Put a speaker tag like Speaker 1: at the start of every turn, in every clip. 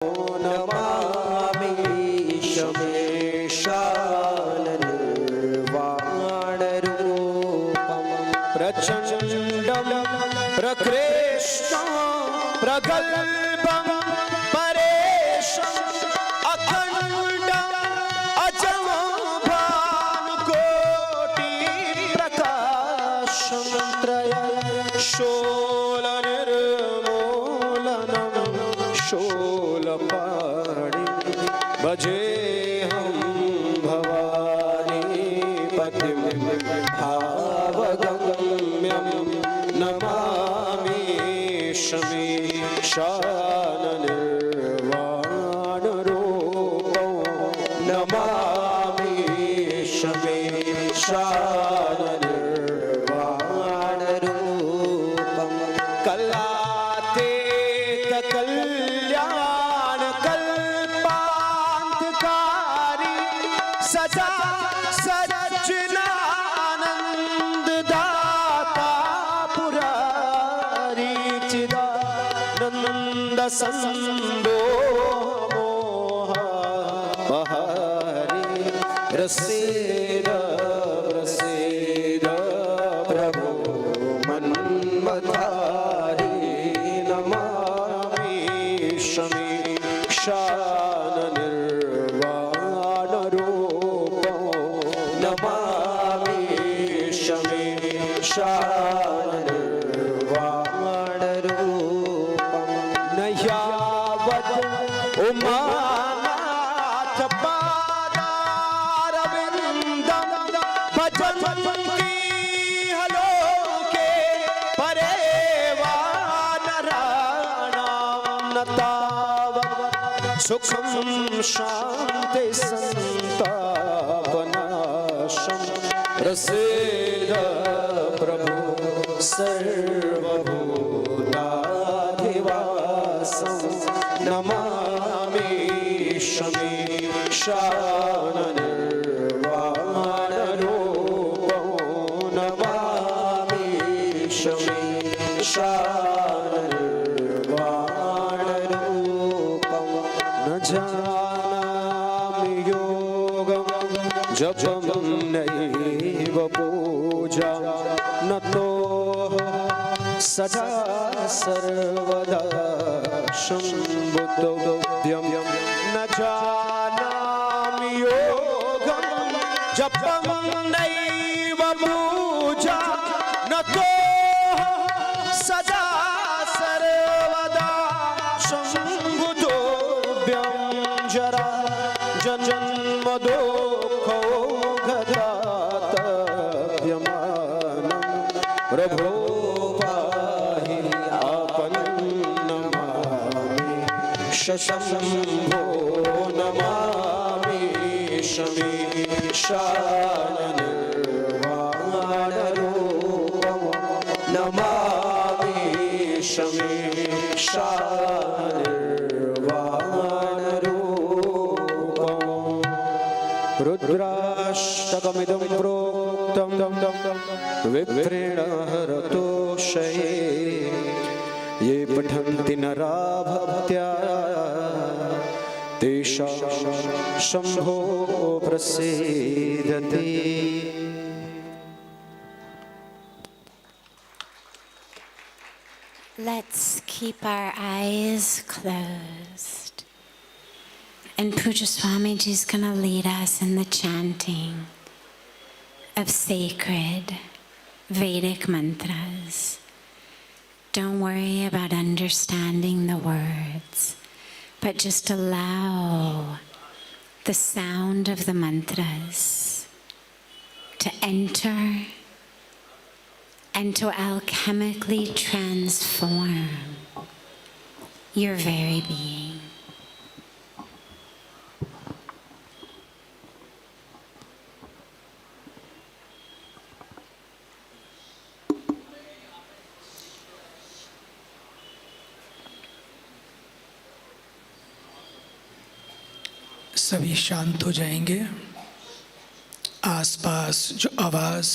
Speaker 1: नमामि शमेशाननिर्वाणरूपं प्रचण्डं प्रकृष्टं प्रगल्भं परेशम् अखण्डम् अजं भानुकोटिप्रकाशं त्रयशूलनिर्मूलनं शूलपाणि भजेऽहं भवानी पतिं भावगम्यं नमामि शमेशाननिर्वाणरूपं नमामि शमेशाननिर्वाणरूपं कलातीत कल्याण कल्पान्तकारी सदा सच्चिदानन्ददाता पुरारी चिदानन्द संदो मोहपहारी रसेद प्रभो मन्मथारी नमामि शमेशाननिर्वाणरूपं नमामि शमेशाननिर्वाणरूपं न यावत् उमानाथ पादारविन्दं भजन्ति हलोके परे वा नराणां न तावत् सुखं शान्ति सन्तापनाशं रसेद प्रभो सर्वभूताधिवासं नमामि शमेशाननिर्वाणरूपं नमामि शमेशाननिर्वाणरूपं न जानामि योगं जपं नैव पूजा न तो सदा सर्वदा शम्भुतोऽभ्यं न जानामि योगं जपं नैव पूजा न तो सदा सर्वदा शम्भुतोऽभ्यं जरा जन्म दुःखो गदातव्यमानं प्रभो पाहि आपन्नमामि शशम्भो नमामि शमेशाननिर्वाणरूपं नमामि शमेशाननिर्वाणरूपं रुद्राष्टकमिदं प्रोक्तं विप्रेण हरतोषये ये पठन्ति नरा भक्त्या तेषां Shambho प्रसीदति।
Speaker 2: Let's keep our eyes closed. And Pujya Swamiji is going to lead us in the chanting of sacred Vedic mantras. Don't worry about understanding the words, but just allow the sound of the mantras to enter and to alchemically transform your very being.
Speaker 3: सभी शांत हो जाएंगे। आसपास जो आवाज़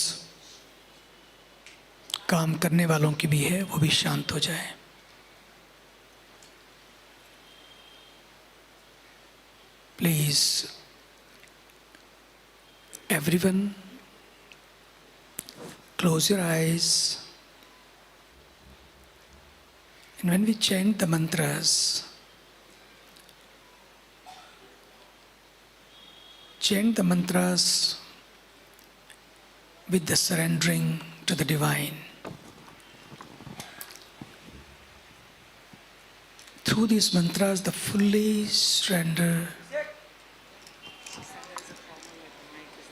Speaker 3: काम करने वालों की भी है वो भी शांत हो जाए। Please, everyone, close your eyes. And when we chant the mantras, chant the mantras with the surrendering to the divine. Through these mantras, the fully surrender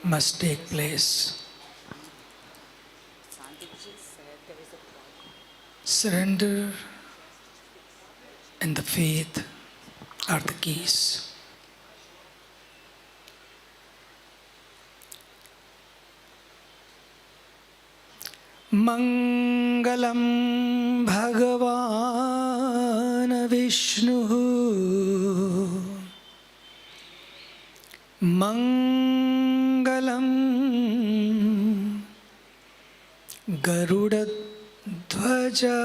Speaker 3: must take place. Surrender and the faith are the keys. Mangalam Bhagavan Vishnu Mangalam Garuda Dhwaja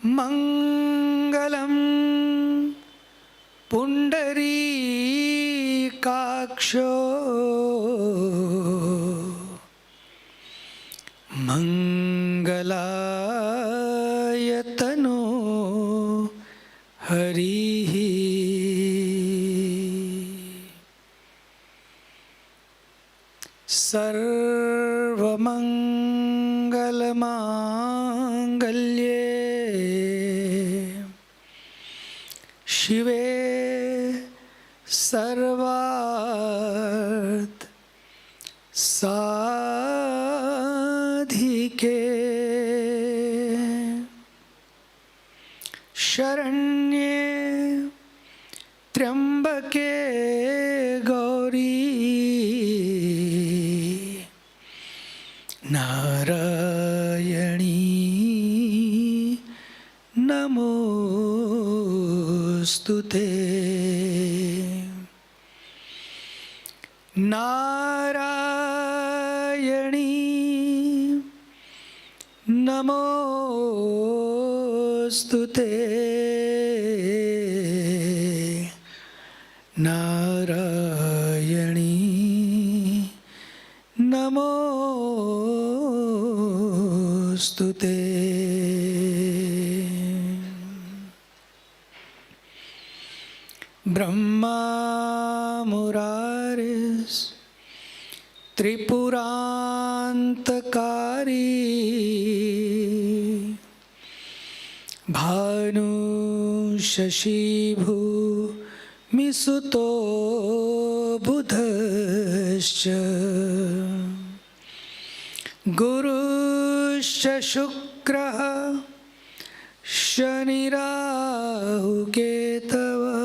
Speaker 3: Mangalam Pundari Kaksho Mangalayatano Harihi Sarvamangalamaangalye Shive Sarvarth Sadhike Sharanye Triambake Gauri Narayani Namostute Narayani Namostute Narayani Namostute. Brahma Muraris Tripurantakari Bhanu Shashibhu Misuto Buddhascha Guruscha Shukraha Shanirahu Ketava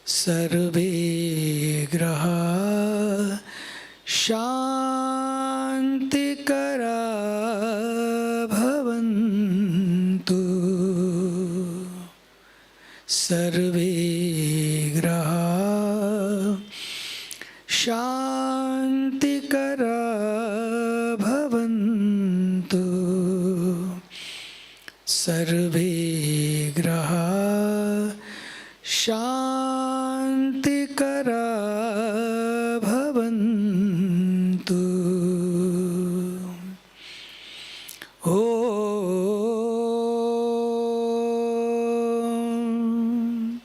Speaker 3: Sarve Graha Shantikara Bhavantu Sarve Graha Shantikara Bhavantu Sarve Graha Shantikara Bhavantu. Om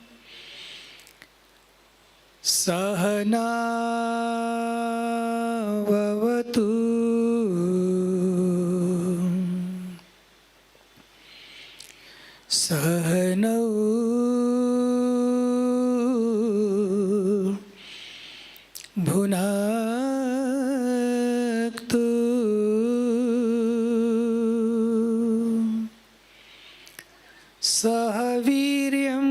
Speaker 3: Sahana Vavatu Sahanau Bhunaktu Sahaviryam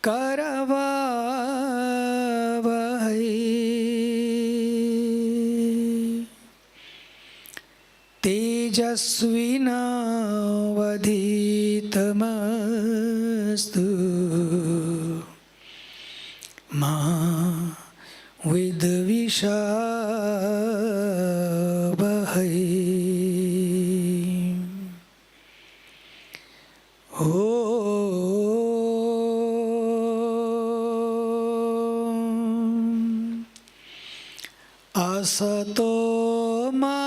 Speaker 3: Karavavahai Tejasvinavadhitamastu Ma Vidvishabhai sato ma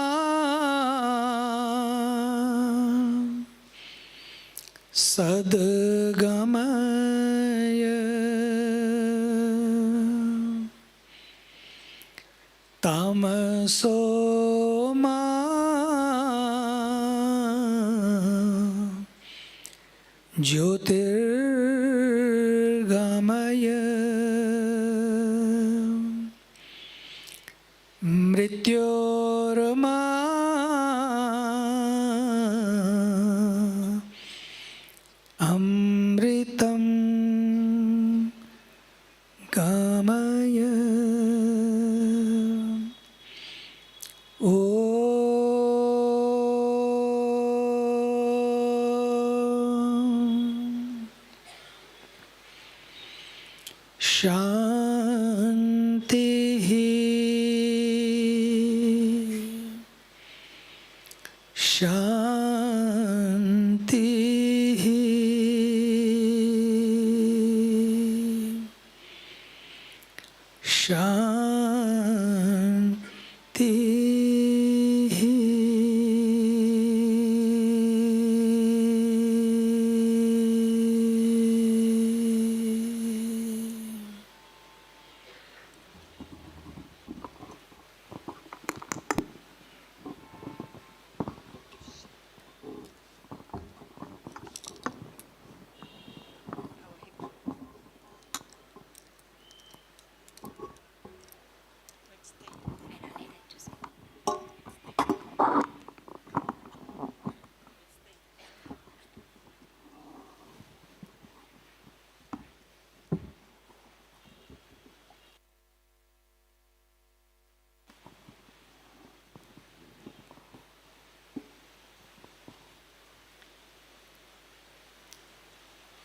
Speaker 3: sadgamaya tamaso ma jyotirgamaya mrityorma amritam gamaya. Shanti Shanti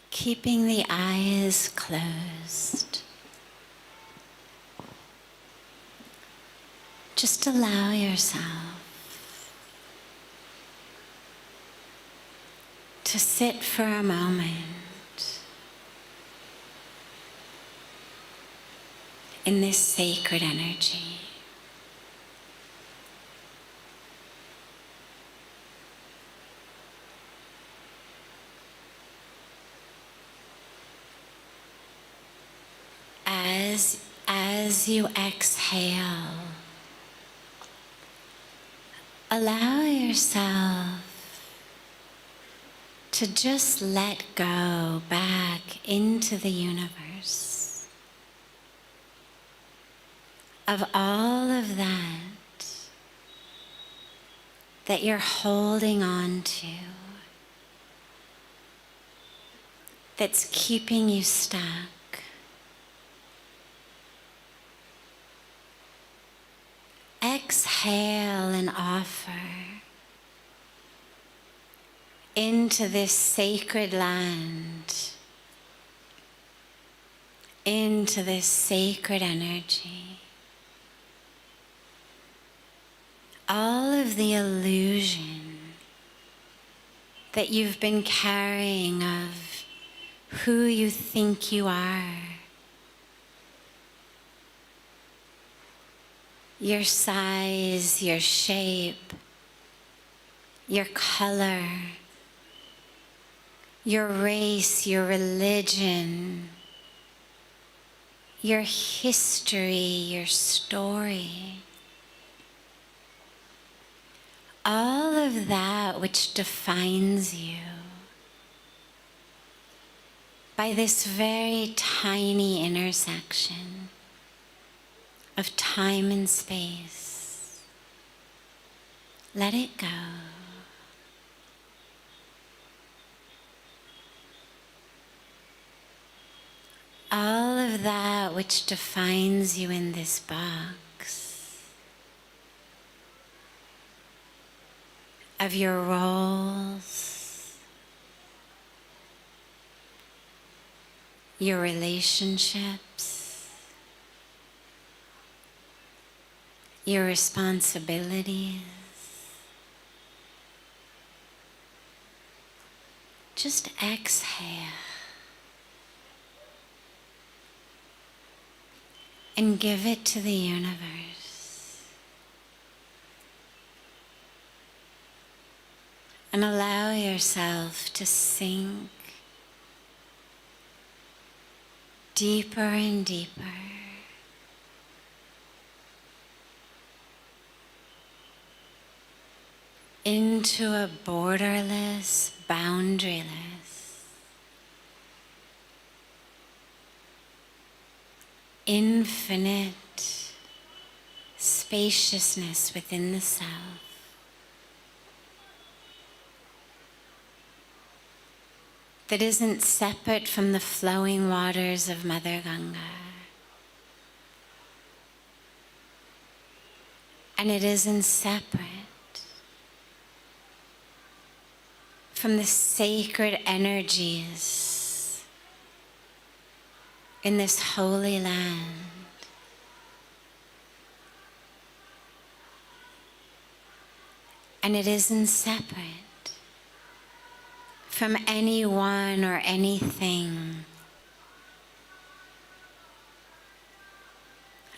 Speaker 2: Keeping the eyes closed. Just allow yourself to sit for a moment in this sacred energy. As you exhale, allow yourself to just let go back into the universe of all of that you're holding on to, that's keeping you stuck. Exhale and offer into this sacred land, into this sacred energy, all of the illusion that you've been carrying of who you think you are. Your size, your shape, your color, your race, your religion, your history, your story. All of that which defines you by this very tiny intersection of time and space. Let it go. All of that which defines you in this box of your roles, your relationships, your responsibilities. Just exhale and give it to the universe. And allow yourself to sink deeper and deeper into a borderless, boundaryless, infinite spaciousness within the self. That isn't separate from the flowing waters of Mother Ganga. And it isn't separate from the sacred energies in this holy land. And it isn't separate from anyone or anything.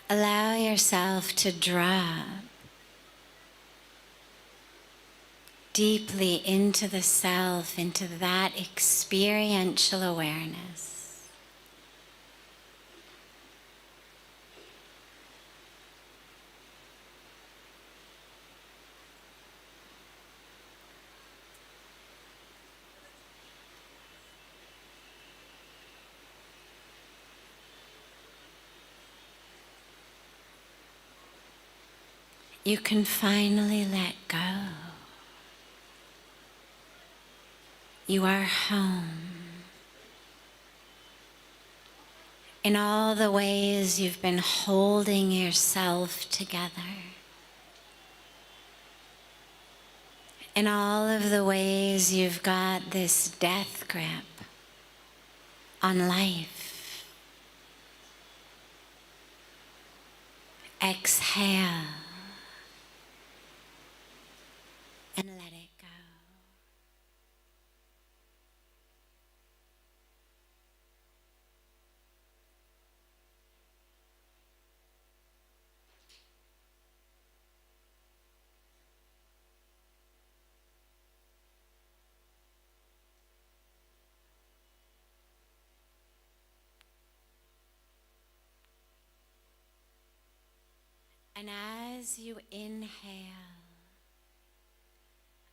Speaker 2: Allow yourself to drop deeply into the self, into that experiential awareness. You can finally let go. You are home. In all the ways you've been holding yourself together. In all of the ways you've got this death grip on life. Exhale. And let it go. And as you inhale,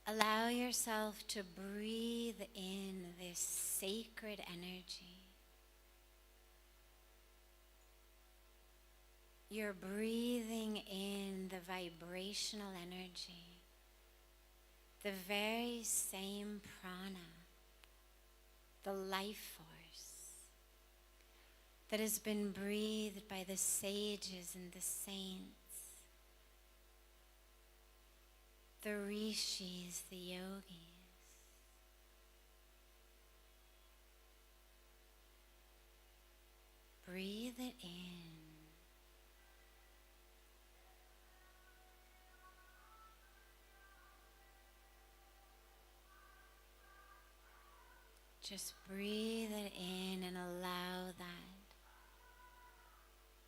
Speaker 2: allow yourself to breathe in this sacred energy. You're breathing in the vibrational energy, the very same prana, the life force that has been breathed by the sages and the saints, the rishis, the yogis. Breathe it in. Just breathe it in and allow that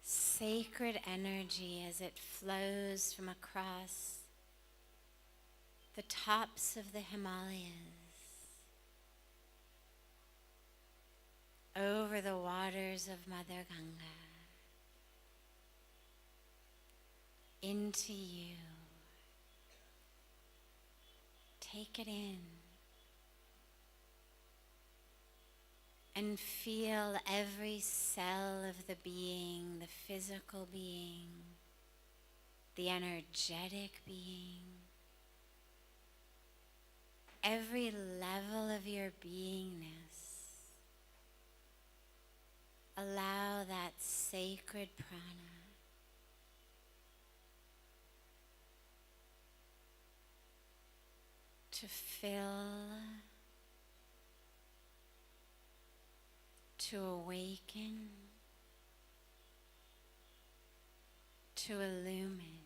Speaker 2: sacred energy as it flows from across the tops of the Himalayas, over the waters of Mother Ganga, into you. Take it in and feel every cell of the being, the physical being, the energetic being, every level of your beingness. Allow that sacred prana to fill, to awaken, to illumine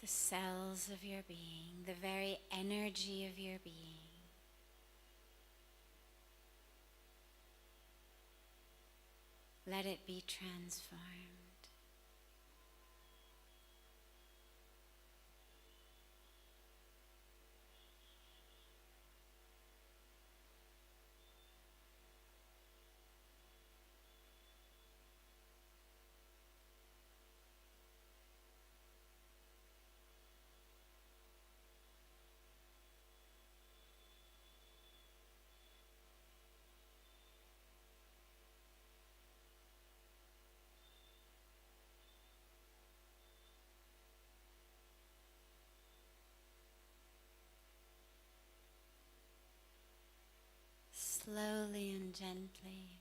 Speaker 2: the cells of your being, the very energy of your being. Let it be transformed. gently.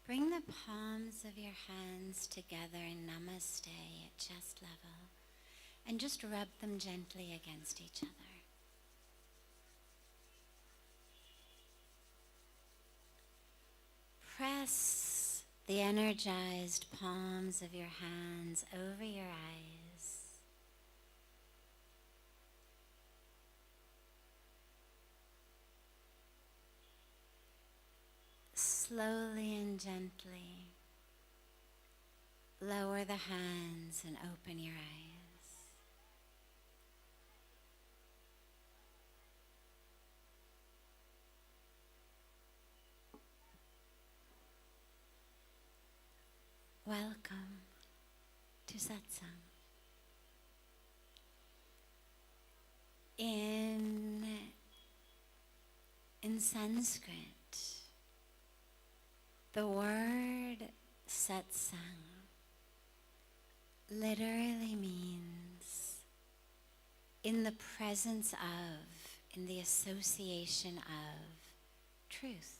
Speaker 2: Bring the palms of your hands together in Namaste at chest level and just rub them gently against each other. Press the energized palms of your hands over your eyes. Slowly and gently lower the hands and open your eyes. Welcome to Satsang. In Sanskrit, the word satsang literally means in the presence of, in the association of truth.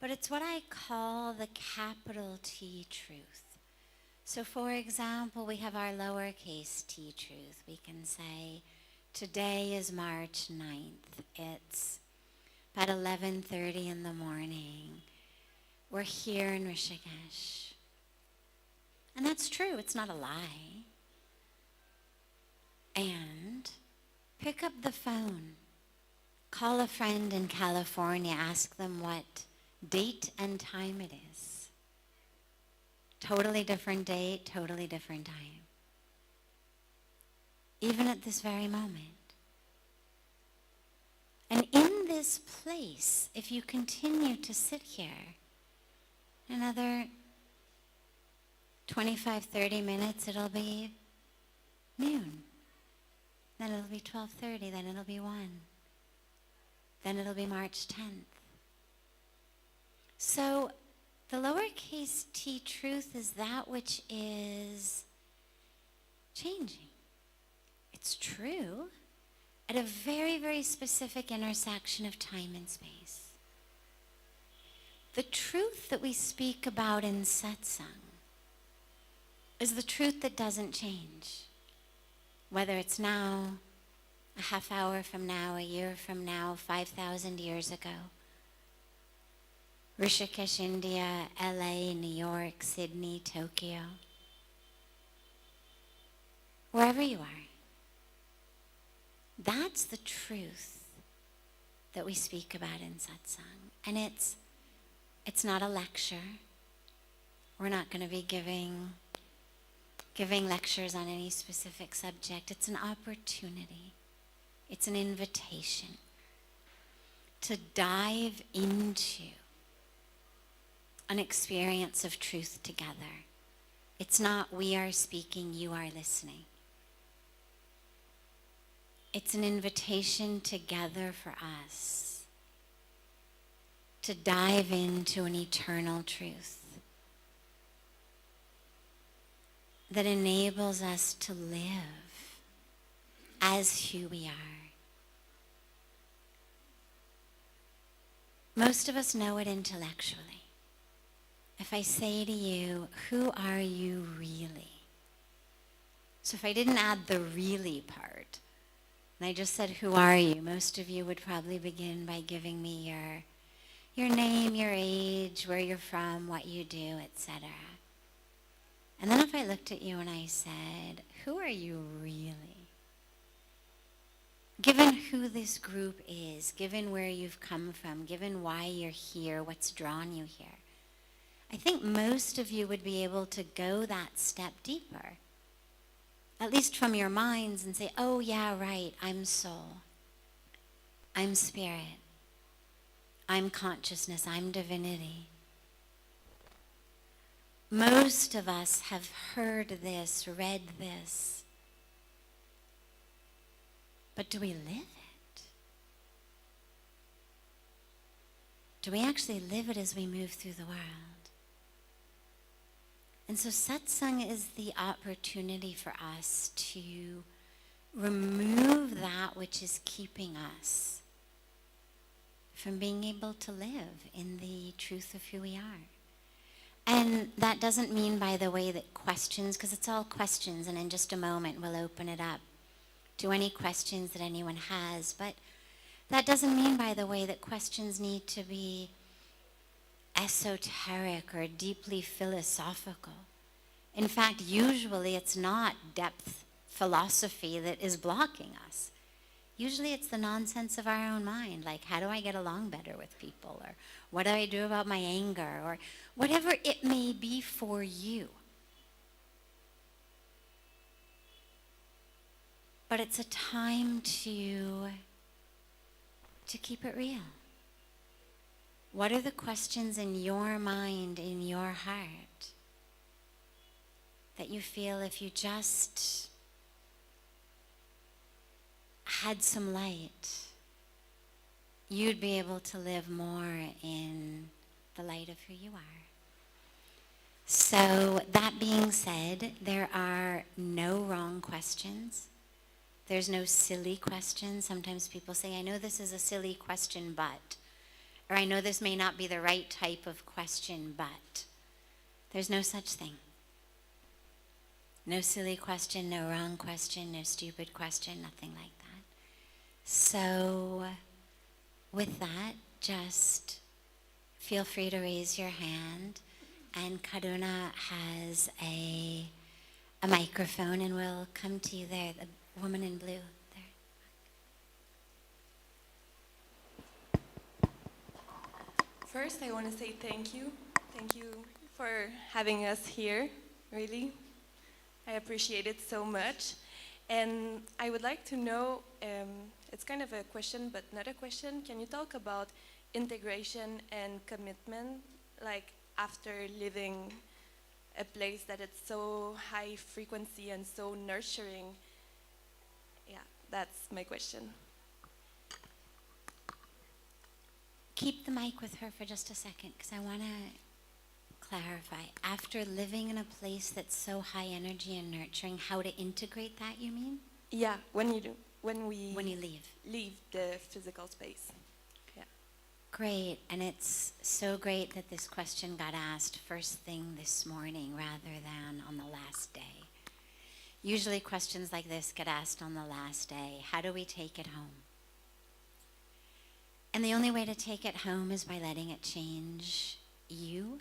Speaker 2: But it's what I call the capital T truth. So for example, we have our lowercase t truth. We can say, today is March 9th. It's about 11:30 in the morning. We're here in Rishikesh. And that's true, it's not a lie. And pick up the phone. Call a friend in California, ask them what date and time it is. Totally different date, totally different time. Even at this very moment. And in this place, if you continue to sit here, another 25, 30 minutes, it'll be noon. Then it'll be 12:30, then it'll be 1. Then it'll be March 10th. So the lowercase t truth is that which is changing. It's true at a very, very specific intersection of time and space. The truth that we speak about in satsang is the truth that doesn't change. Whether it's now, a half hour from now, a year from now, 5,000 years ago. Rishikesh, India, LA, New York, Sydney, Tokyo. Wherever you are. That's the truth that we speak about in satsang. And it's not a lecture. We're not going to be giving lectures on any specific subject. It's an opportunity. It's an invitation to dive into an experience of truth together. It's not we are speaking, you are listening. It's an invitation together for us to dive into an eternal truth that enables us to live as who we are. Most of us know it intellectually. If I say to you, who are you really? So if I didn't add the really part, and I just said, who are you? Most of you would probably begin by giving me your name, your age, where you're from, what you do, etc. And then if I looked at you and I said, who are you really? Given who this group is, given where you've come from, given why you're here, what's drawn you here, I think most of you would be able to go that step deeper. At least from your minds, and say, oh yeah, right, I'm soul. I'm spirit. I'm consciousness. I'm divinity. Most of us have heard this, read this. But do we live it? Do we actually live it as we move through the world? And so satsang is the opportunity for us to remove that which is keeping us from being able to live in the truth of who we are. And that doesn't mean, by the way, that questions, because it's all questions, and in just a moment we'll open it up to any questions that anyone has. But that doesn't mean, by the way, that questions need to be esoteric or deeply philosophical. In fact, usually it's not depth philosophy that is blocking us. Usually it's the nonsense of our own mind, like how do I get along better with people, or what do I do about my anger, or whatever it may be for you. But it's a time to keep it real. What are the questions in your mind, in your heart, that you feel if you just had some light, you'd be able to live more in the light of who you are? So that being said, there are no wrong questions. There's no silly questions. Sometimes people say, I know this is a silly question, but, or I know this may not be the right type of question, but. There's no such thing. No silly question, no wrong question, no stupid question, nothing like that. So with that, just feel free to raise your hand, and Karuna has a microphone, and we'll come to you there, the woman in blue there.
Speaker 4: First, I want to say thank you. Thank you for having us here, really. I appreciate it so much. And I would like to know, it's kind of a question, but not a question. Can you talk about integration and commitment, like after living a place that it's so high frequency and so nurturing? Yeah, that's my question.
Speaker 2: Keep the mic with her for just a second, because I want to clarify. After living in a place that's so high energy and nurturing, how to integrate that, you mean?
Speaker 4: Yeah, when you
Speaker 2: leave
Speaker 4: the physical space. Yeah.
Speaker 2: Great, and it's so great that this question got asked first thing this morning rather than on the last day. Usually questions like this get asked on the last day. How do we take it home? And the only way to take it home is by letting it change you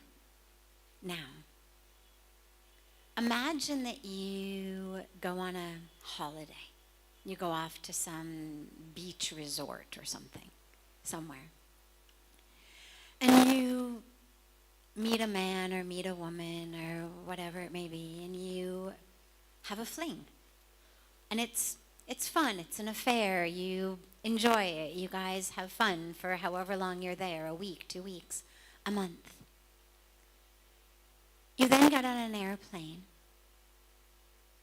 Speaker 2: now. Imagine that you go on a holiday. You go off to some beach resort or something, somewhere. And you meet a man or meet a woman or whatever it may be, and you have a fling. And it's fun, it's an affair, you enjoy it, you guys have fun for however long you're there, a week, 2 weeks, a month. You then get on an airplane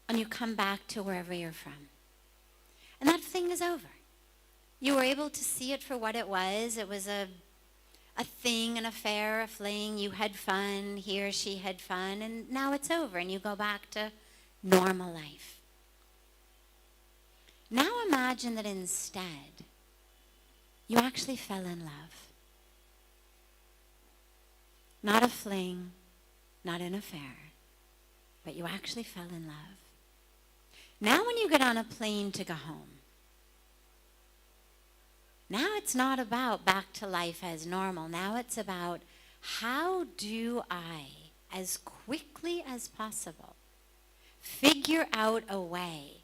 Speaker 2: and you come back to wherever you're from. And that thing is over. You were able to see it for what it was. It was a thing, an affair, a fling. You had fun, he or she had fun, and now it's over and you go back to normal life. Now imagine that instead, you actually fell in love. Not a fling, not an affair, but you actually fell in love. Now when you get on a plane to go home, now it's not about back to life as normal. Now it's about how do I, as quickly as possible, figure out a way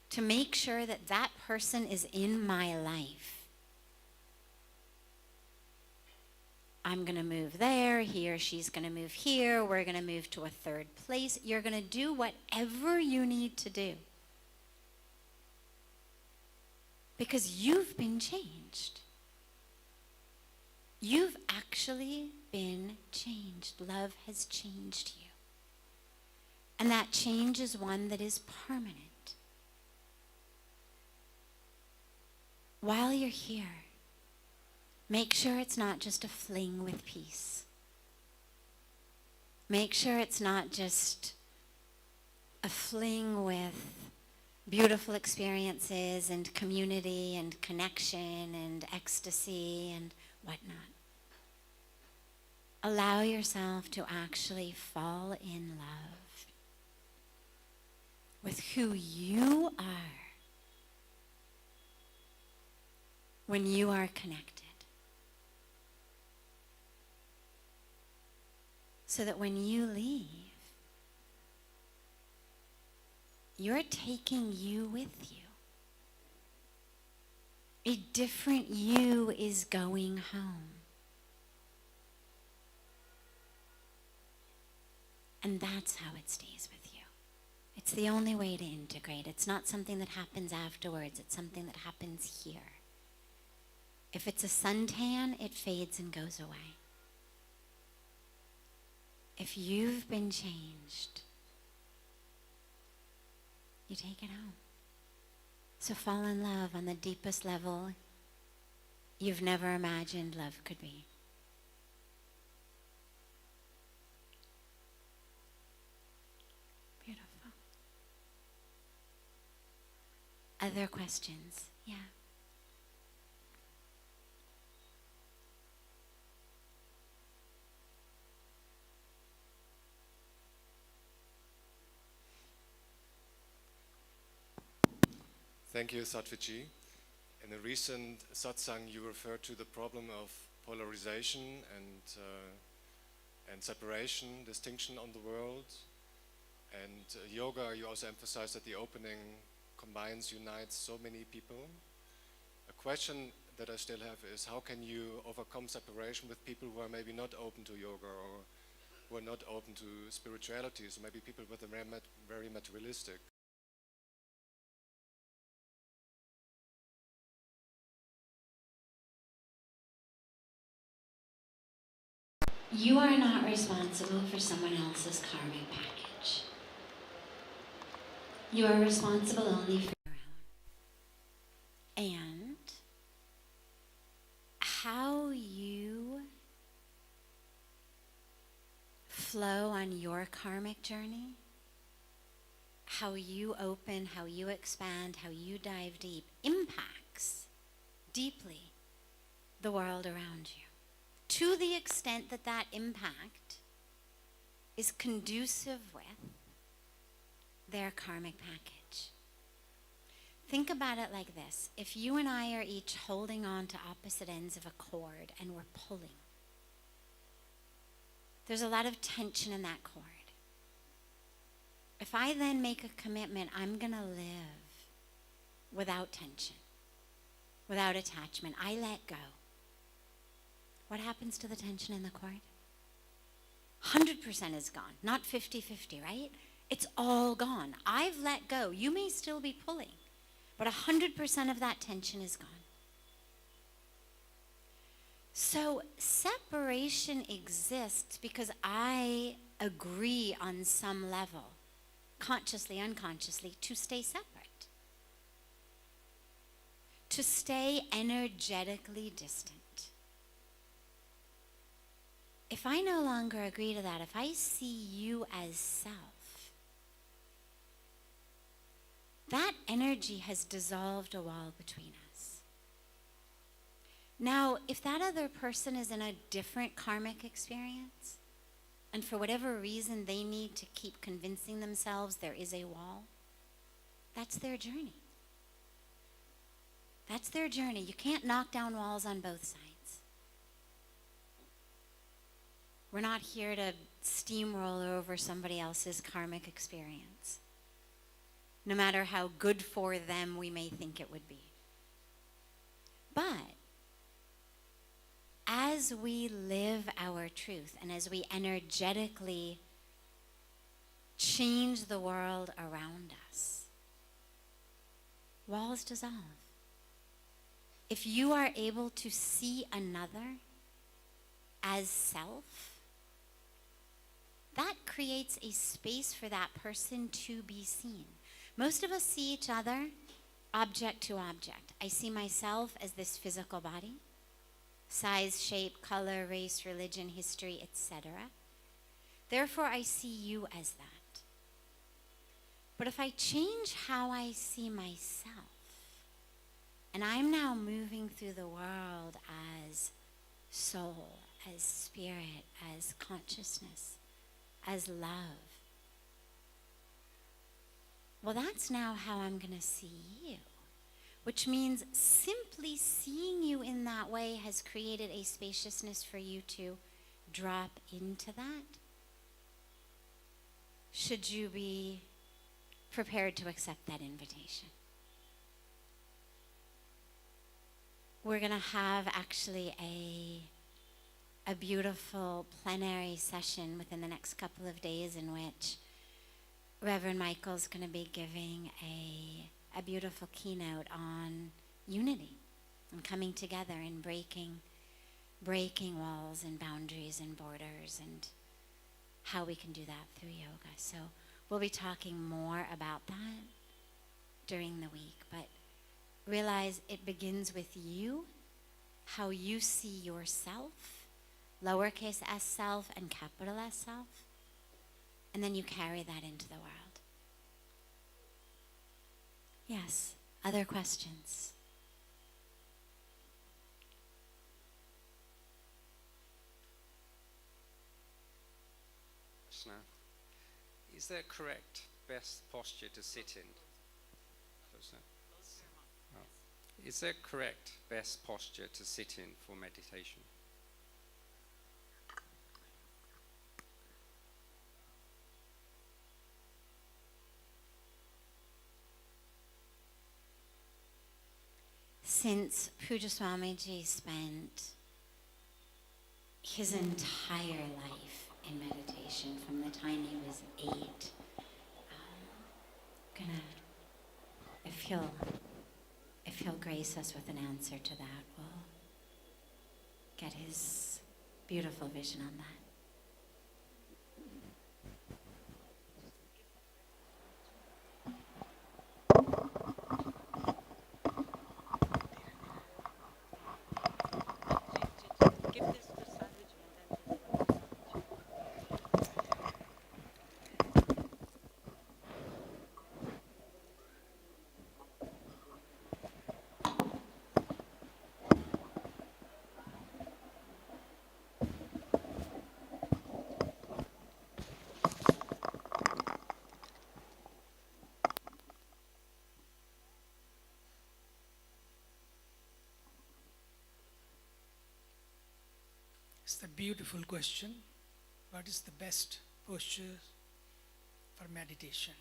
Speaker 2: to make sure that that person is in my life. I'm going to move there, he or she's going to move here, we're going to move to a third place. You're going to do whatever you need to do. Because you've been changed. You've actually been changed. Love has changed you. And that change is one that is permanent. While you're here, make sure it's not just a fling with peace. Make sure it's not just a fling with beautiful experiences and community and connection and ecstasy and whatnot. Allow yourself to actually fall in love with who you are when you are connected. So that when you leave, you're taking you with you. A different you is going home. And that's how it stays with you. It's the only way to integrate. It's not something that happens afterwards. It's something that happens here. If it's a suntan, it fades and goes away. If you've been changed, you take it home. So fall in love on the deepest level you've never imagined love could be. Beautiful. Other questions? Yeah.
Speaker 5: Thank you, Sadhviji. In a recent satsang, you referred to the problem of polarization and separation, distinction on the world. And yoga, you also emphasized that the opening combines, unites so many people. A question that I still have is, how can you overcome separation with people who are maybe not open to yoga or who are not open to spirituality, so maybe people with a very materialistic?
Speaker 2: You are not responsible for someone else's karmic package. You are responsible only for your own. And how you flow on your karmic journey, how you open, how you expand, how you dive deep, impacts deeply the world around you. To the extent that that impact is conducive with their karmic package. Think about it like this. If you and I are each holding on to opposite ends of a cord and we're pulling, there's a lot of tension in that cord. If I then make a commitment, I'm going to live without tension, without attachment, I let go. What happens to the tension in the cord? 100% is gone, not 50-50, right? It's all gone. I've let go. You may still be pulling, but 100% of that tension is gone. So separation exists because I agree on some level, consciously, unconsciously, to stay separate, to stay energetically distant. If I no longer agree to that, if I see you as self, that energy has dissolved a wall between us. Now, if that other person is in a different karmic experience, and for whatever reason they need to keep convincing themselves there is a wall, that's their journey. That's their journey. You can't knock down walls on both sides. We're not here to steamroll over somebody else's karmic experience, no matter how good for them we may think it would be. But as we live our truth and as we energetically change the world around us, walls dissolve. If you are able to see another as self, that creates a space for that person to be seen. Most of us see each other object to object. I see myself as this physical body, size, shape, color, race, religion, history, etc. Therefore, I see you as that. But if I change how I see myself, and I'm now moving through the world as soul, as spirit, as consciousness, as love, well, that's now how I'm going to see you. Which means simply seeing you in that way has created a spaciousness for you to drop into that. Should you be prepared to accept that invitation? We're going to have actually a beautiful plenary session within the next couple of days in which Reverend Michael's going to be giving a beautiful keynote on unity and coming together and breaking walls and boundaries and borders and how we can do that through yoga. So we'll be talking more about that during the week, but realize it begins with you, how you see yourself, lowercase s self and capital S self, and then you carry that into the world. Yes, other questions?
Speaker 6: Krishna, is there correct best posture to sit in? Close now. Oh. Is there correct best posture to sit in for meditation?
Speaker 2: Since Pujya Swamiji spent his entire life in meditation from the time he was 8, if he'll grace us with an answer to that, we'll get his beautiful vision on that.
Speaker 3: It's a beautiful question. What is the best posture for meditation?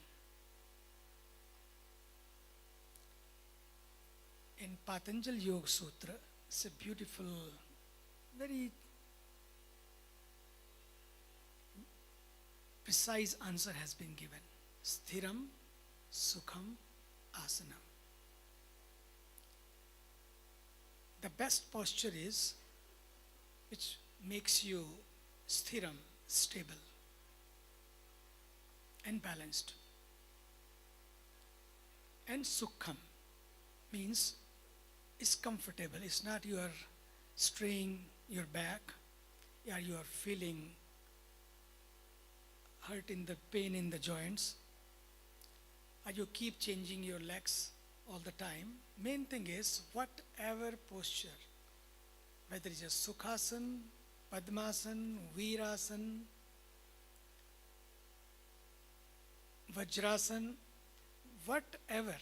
Speaker 3: In Patanjali Yoga Sutra, it's a beautiful, very precise answer has been given. Sthiram, Sukham, Asanam. The best posture is which makes you sthiram, stable and balanced. And sukham means it's comfortable. It's not you are straining your back, or you are feeling hurt in the pain in the joints, or you keep changing your legs all the time. Main thing is whatever posture, whether it's a Sukhasan, Padmasan, Veerasan, Vajrasan, whatever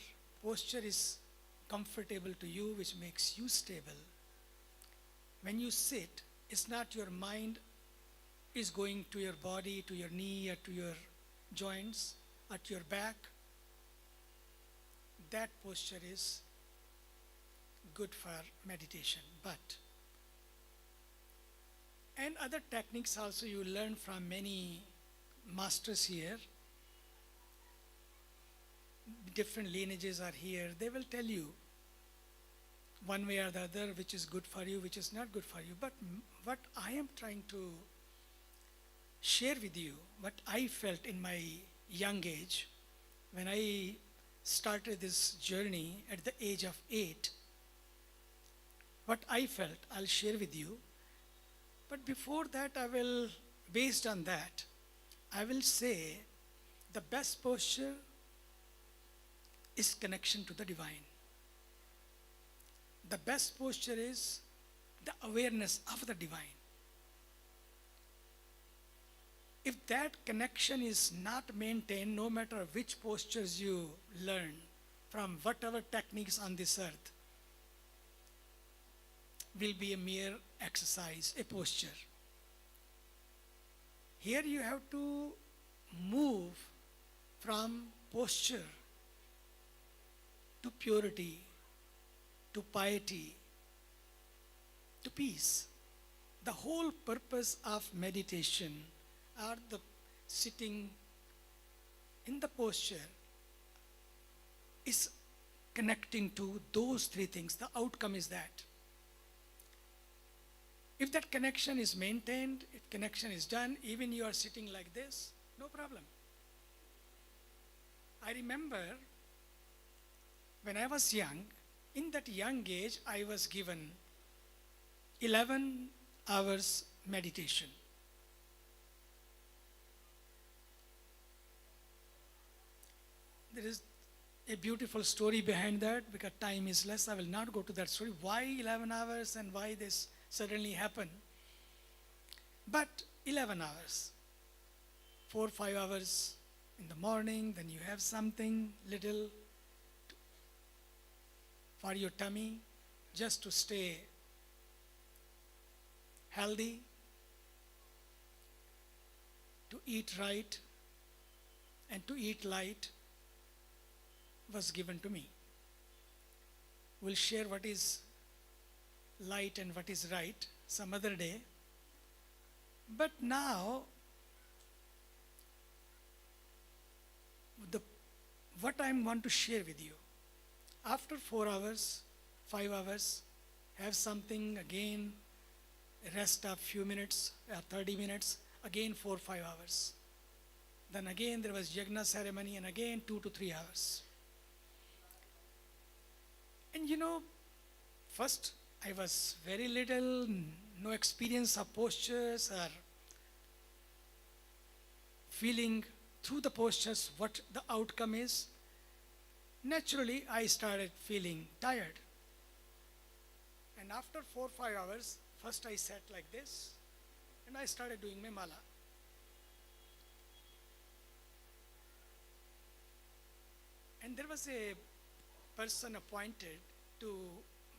Speaker 3: posture is comfortable to you, which makes you stable. When you sit, it's not your mind is going to your body, to your knee, or to your joints, or to your back. That posture is good for meditation. And other techniques also you learn from many masters here. Different lineages are here. They will tell you one way or the other which is good for you, which is not good for you. But what I am trying to share with you, what I felt in my young age, when I started this journey at the age of 8, what I felt, I'll share with you. But before that, based on that, I will say the best posture is connection to the divine. The best posture is the awareness of the divine. If that connection is not maintained, no matter which postures you learn from whatever techniques on this earth, will be a mere exercise, a posture. Here you have to move from posture to purity, to piety, to peace. The whole purpose of meditation or the sitting in the posture is connecting to those three things. The outcome is that. If that connection is maintained, if connection is done, even you are sitting like this, no problem. I remember when I was young, in that young age, I was given 11 hours meditation. There is a beautiful story behind that. Because time is less, I will not go to that story. Why 11 hours and why this suddenly happened? But 11 hours, 4 or 5 hours in the morning, then you have something little for your tummy, just to stay healthy, to eat right, and to eat light was given to me. We'll share what is light and what is right some other day. But now, what I want to share with you, after 4 hours, 5 hours, have something again, rest of few minutes, 30 minutes, again 4 or 5 hours. Then again there was yagna ceremony, and again 2 to 3 hours. And first I was very little, no experience of postures or feeling through the postures what the outcome is. Naturally, I started feeling tired. And after 4 or 5 hours, first I sat like this, and I started doing my mala. And there was a person appointed to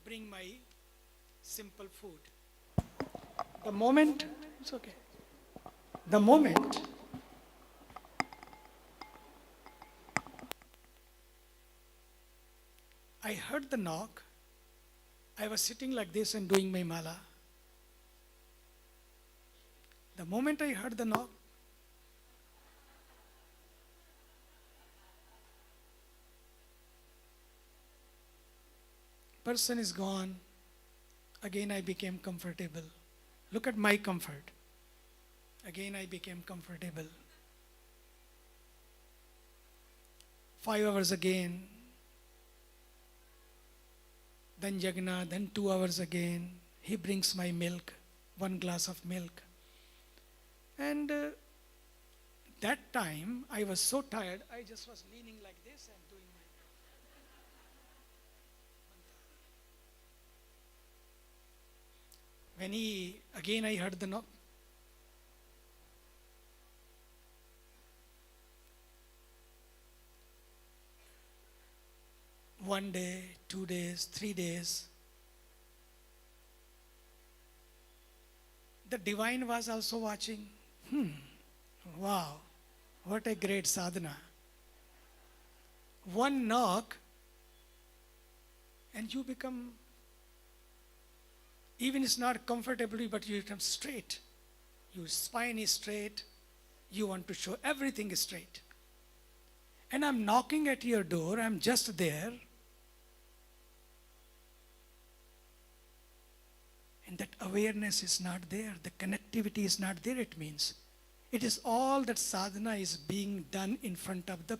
Speaker 3: bring my simple food. The moment, it's okay. The moment I heard the knock, I was sitting like this and doing my mala. The moment I heard the knock, person is gone. Again I became comfortable. Look at my comfort. Again I became comfortable. 5 hours again. Then yagna, then 2 hours again. He brings my milk, 1 glass of milk. And that time I was so tired, I just was leaning like this and doing my again I heard the knock. One day, 2 days, 3 days. The divine was also watching. Wow, what a great sadhana. One knock and you become, even it's not comfortably, but you become straight. Your spine is straight. You want to show everything is straight. And I'm knocking at your door, I'm just there. And that awareness is not there. The connectivity is not there, it means. It is all that sadhana is being done in front of the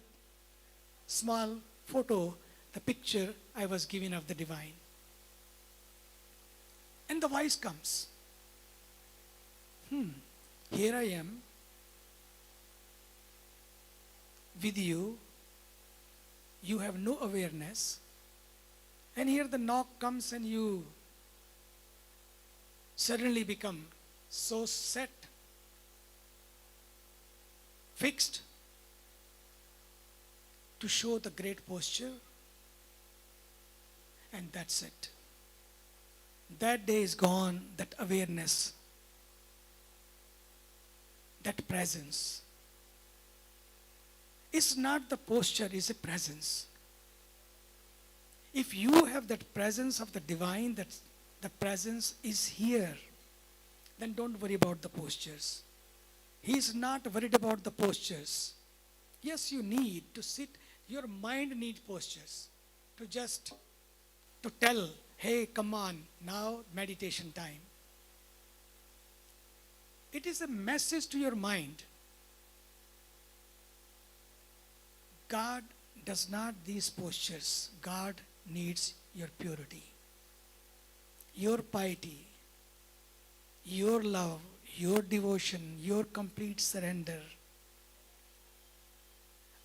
Speaker 3: small photo, the picture I was given of the divine. And the voice comes. Here I am with you. you have no awareness, and here the knock comes and you suddenly become so set, fixed, to show the great posture, and that's it. That day is gone, that awareness, that presence. It's not the posture, it's a presence. If you have that presence of the divine, that the presence is here, then don't worry about the postures. He is not worried about the postures. Yes, you need to sit, your mind needs postures to tell, hey, come on, now meditation time. It is a message to your mind. God does not these postures. God needs your purity, your piety, your love, your devotion, your complete surrender.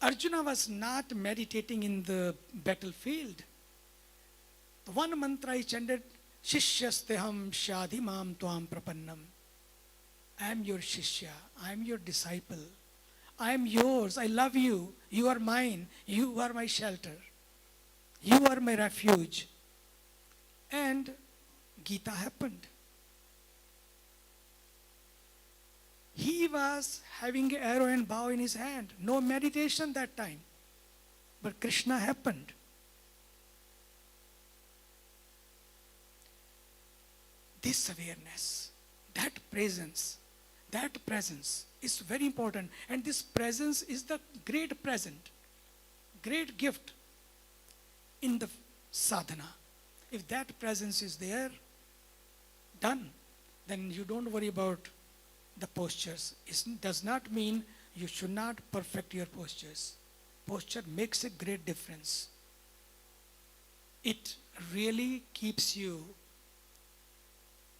Speaker 3: Arjuna was not meditating in the battlefield. The one mantra he chanted, Shishyasteham Shadhimam Tvam Prapannam. I am your Shishya, I am your disciple. I am yours, I love you, you are mine, you are my shelter, you are my refuge. And Gita happened. He was having arrow and bow in his hand. No meditation that time. But Krishna happened. This awareness, that presence is very important. And this presence is the great present, great gift in the sadhana. If that presence is there, done, then you don't worry about the postures. It does not mean you should not perfect your postures. Posture makes a great difference. It really keeps you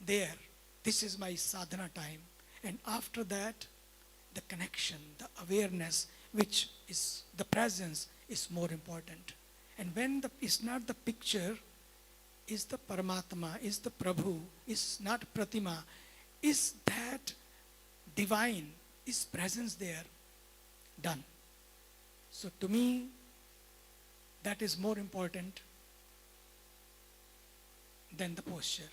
Speaker 3: there. This is my sadhana time. And after that, the connection, the awareness, which is the presence, is more important. And when it's not the picture, is the Paramatma, is the Prabhu, is not Pratima, is that divine, is presence there, done. So to me, that is more important than the posture.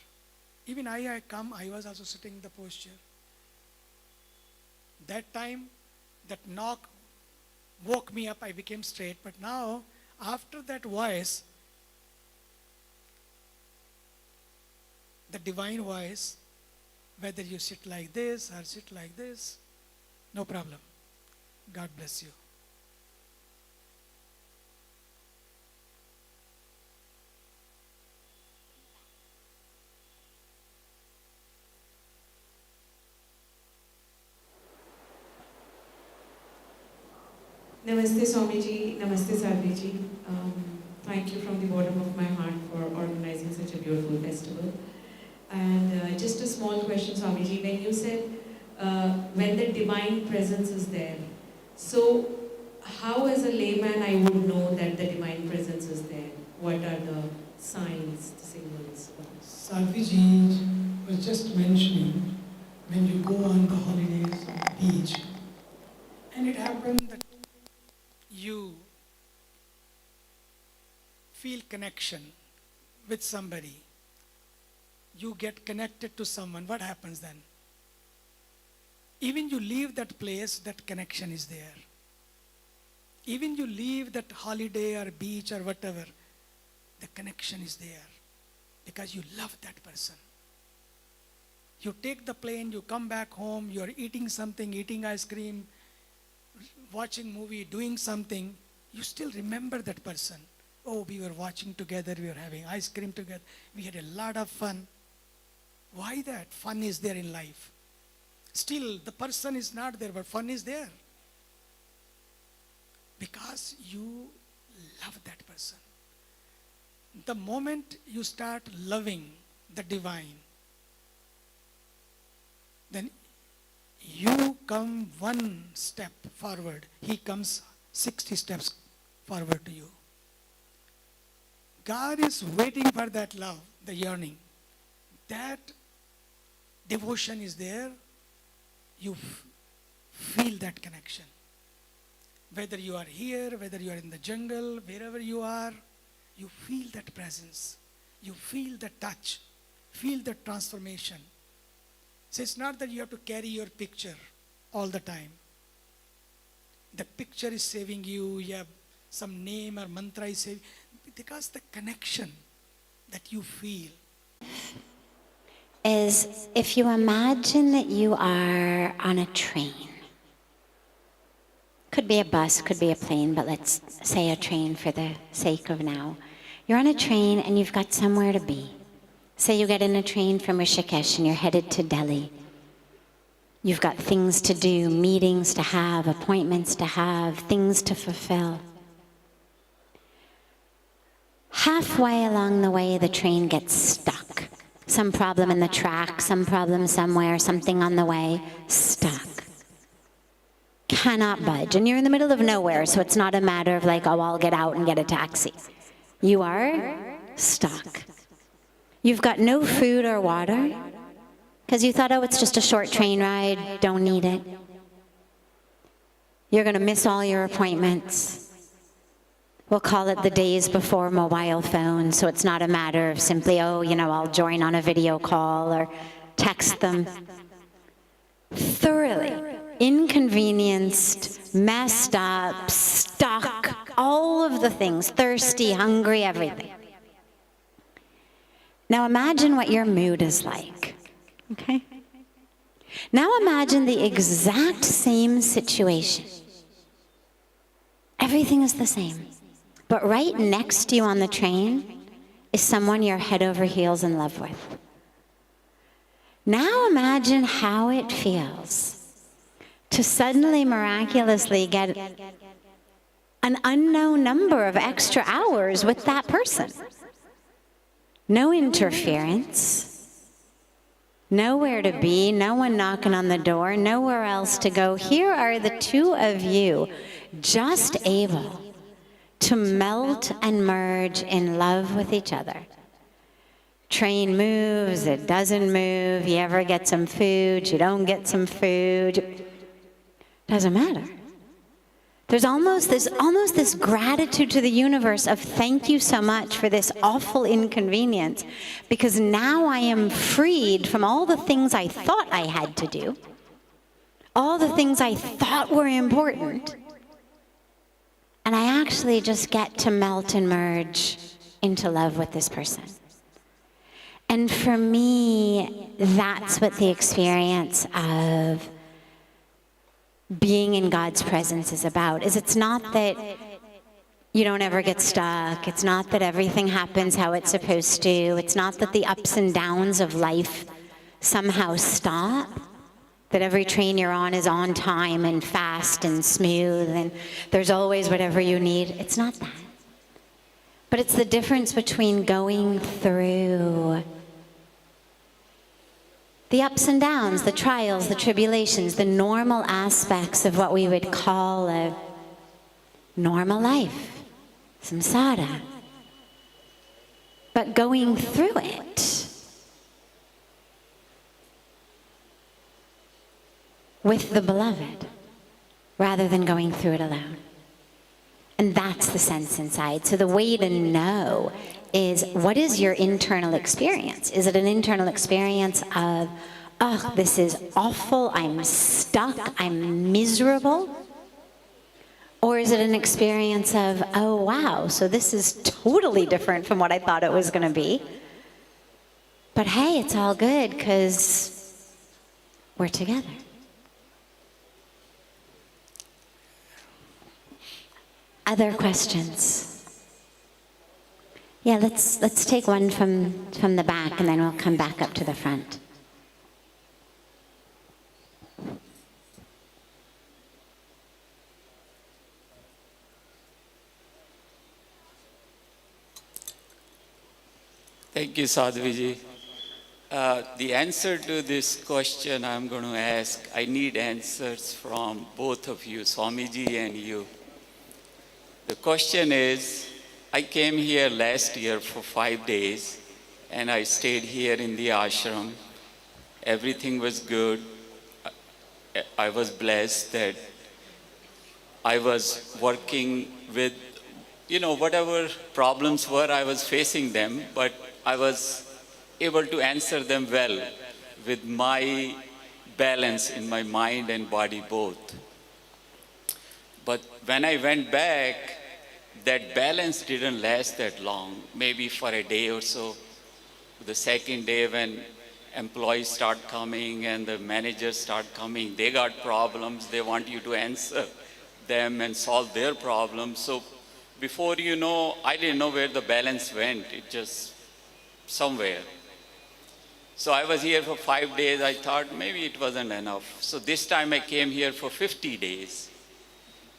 Speaker 3: Even I was also sitting in the posture. That time, that knock woke me up, I became straight. But now, after that voice, the divine voice, whether you sit like this or sit like this, no problem. God bless you.
Speaker 7: Namaste Swamiji, Namaste Sadhviji. Thank you from the bottom of my heart for organizing such a beautiful festival. And just a small question, Swamiji, when you said when the divine presence is there, so how as a layman I would know that the divine presence is there? What are the signs, the signals?
Speaker 3: Sadhviji was just mentioning when you go on the holidays on the beach, and it happened that you feel connection with somebody, you get connected to someone, what happens then? Even you leave that place, that connection is there. Even you leave that holiday or beach or whatever, the connection is there because you love that person. You take the plane, you come back home, you are eating something, eating ice cream, watching movie, doing something, you still remember that person. Oh, we were watching together, we were having ice cream together, we had a lot of fun. Why that? Fun is there in life. Still, the person is not there, but fun is there. Because you love that person. The moment you start loving the divine, then you come one step forward, he comes 60 steps forward to you. God is waiting for that love, the yearning. That devotion is there. You feel that connection. Whether you are here, whether you are in the jungle, wherever you are, you feel that presence. You feel the touch. Feel the transformation. So it's not that you have to carry your picture all the time. The picture is saving you. You have some name or mantra is saving. Because the connection that you feel.
Speaker 2: Is if you imagine that you are on a train. Could be a bus, could be a plane, but let's say a train for the sake of now. You're on a train and you've got somewhere to be. Say you get in a train from Rishikesh and you're headed to Delhi. You've got things to do, meetings to have, appointments to have, things to fulfill. Halfway along the way, the train gets stuck. Some problem in the track, some problem somewhere, something on the way, stuck. Cannot budge. And you're in the middle of nowhere, so it's not a matter of like, oh, I'll get out and get a taxi. You are stuck. You've got no food or water, because you thought, oh, it's just a short train ride, don't need it. You're going to miss all your appointments. We'll call it the days before mobile phones, so it's not a matter of simply, oh, I'll join on a video call or text them. Thoroughly inconvenienced, messed up, stuck, all of the things, thirsty, hungry, everything. Now imagine what your mood is like, okay? Now imagine the exact same situation. Everything is the same. But right next to you on the train is someone you're head over heels in love with. Now imagine how it feels to suddenly miraculously get an unknown number of extra hours with that person. No interference, nowhere to be, no one knocking on the door, nowhere else to go. Here are the two of you just able to melt and merge in love with each other. Train moves, it doesn't move, you ever get some food, you don't get some food. Doesn't matter. There's almost this gratitude to the universe of thank you so much for this awful inconvenience, because now I am freed from all the things I thought I had to do, all the things I thought were important, and I actually just get to melt and merge into love with this person. And for me, that's what the experience of being in God's presence is about. It's not that you don't ever get stuck. It's not that everything happens how it's supposed to. It's not that the ups and downs of life somehow stop. That every train you're on is on time and fast and smooth and there's always whatever you need. It's not that. But it's the difference between going through the ups and downs, the trials, the tribulations, the normal aspects of what we would call a normal life, samsara. But going through it with the beloved, rather than going through it alone. And that's the sense inside. So the way to know is, what is your internal experience? Is it an internal experience of, oh, this is awful, I'm stuck, I'm miserable? Or is it an experience of, oh wow, so this is totally different from what I thought it was going to be. But hey, it's all good because we're together. Other questions? Yeah, let's take one from the back and then we'll come back up to the front.
Speaker 8: Thank you, Sadhviji. The answer to this question I'm going to ask, I need answers from both of you, Swamiji and you. The question is, I came here last year for 5 days, and I stayed here in the ashram. Everything was good. I was blessed that I was working with, whatever problems were, I was facing them, but I was able to answer them well with my balance in my mind and body both. But when I went back, that balance didn't last that long, maybe for a day or so. The second day when employees start coming and the managers start coming, they got problems, they want you to answer them and solve their problems. So before you know, I didn't know where the balance went, it just somewhere. So I was here for 5 days, I thought maybe it wasn't enough. So this time I came here for 50 days.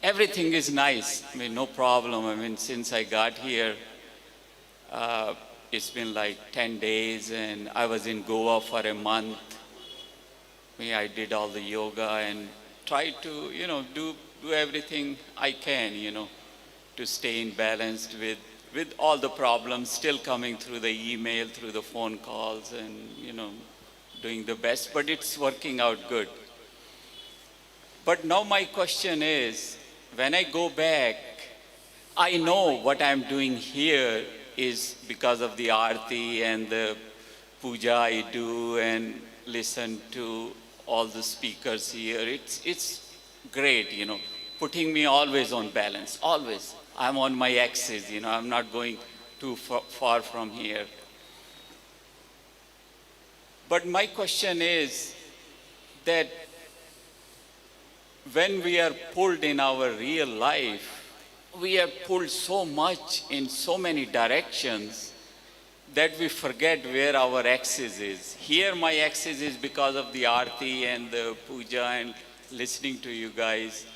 Speaker 8: Everything is nice, no problem. Since I got here, it's been like 10 days, and I was in Goa for a month. I did all the yoga and tried to, do everything I can, to stay in balance with all the problems still coming through the email, through the phone calls, and, doing the best, but it's working out good. But now my question is, when I go back, I know what I'm doing here is because of the arti and the puja I do and listen to all the speakers here. It's great, putting me always on balance, always. I'm on my axis, I'm not going too far from here. But my question is that when we are pulled in our real life, we are pulled so much in so many directions that we forget where our axis is. Here my axis is because of the arti and the puja and listening to you guys.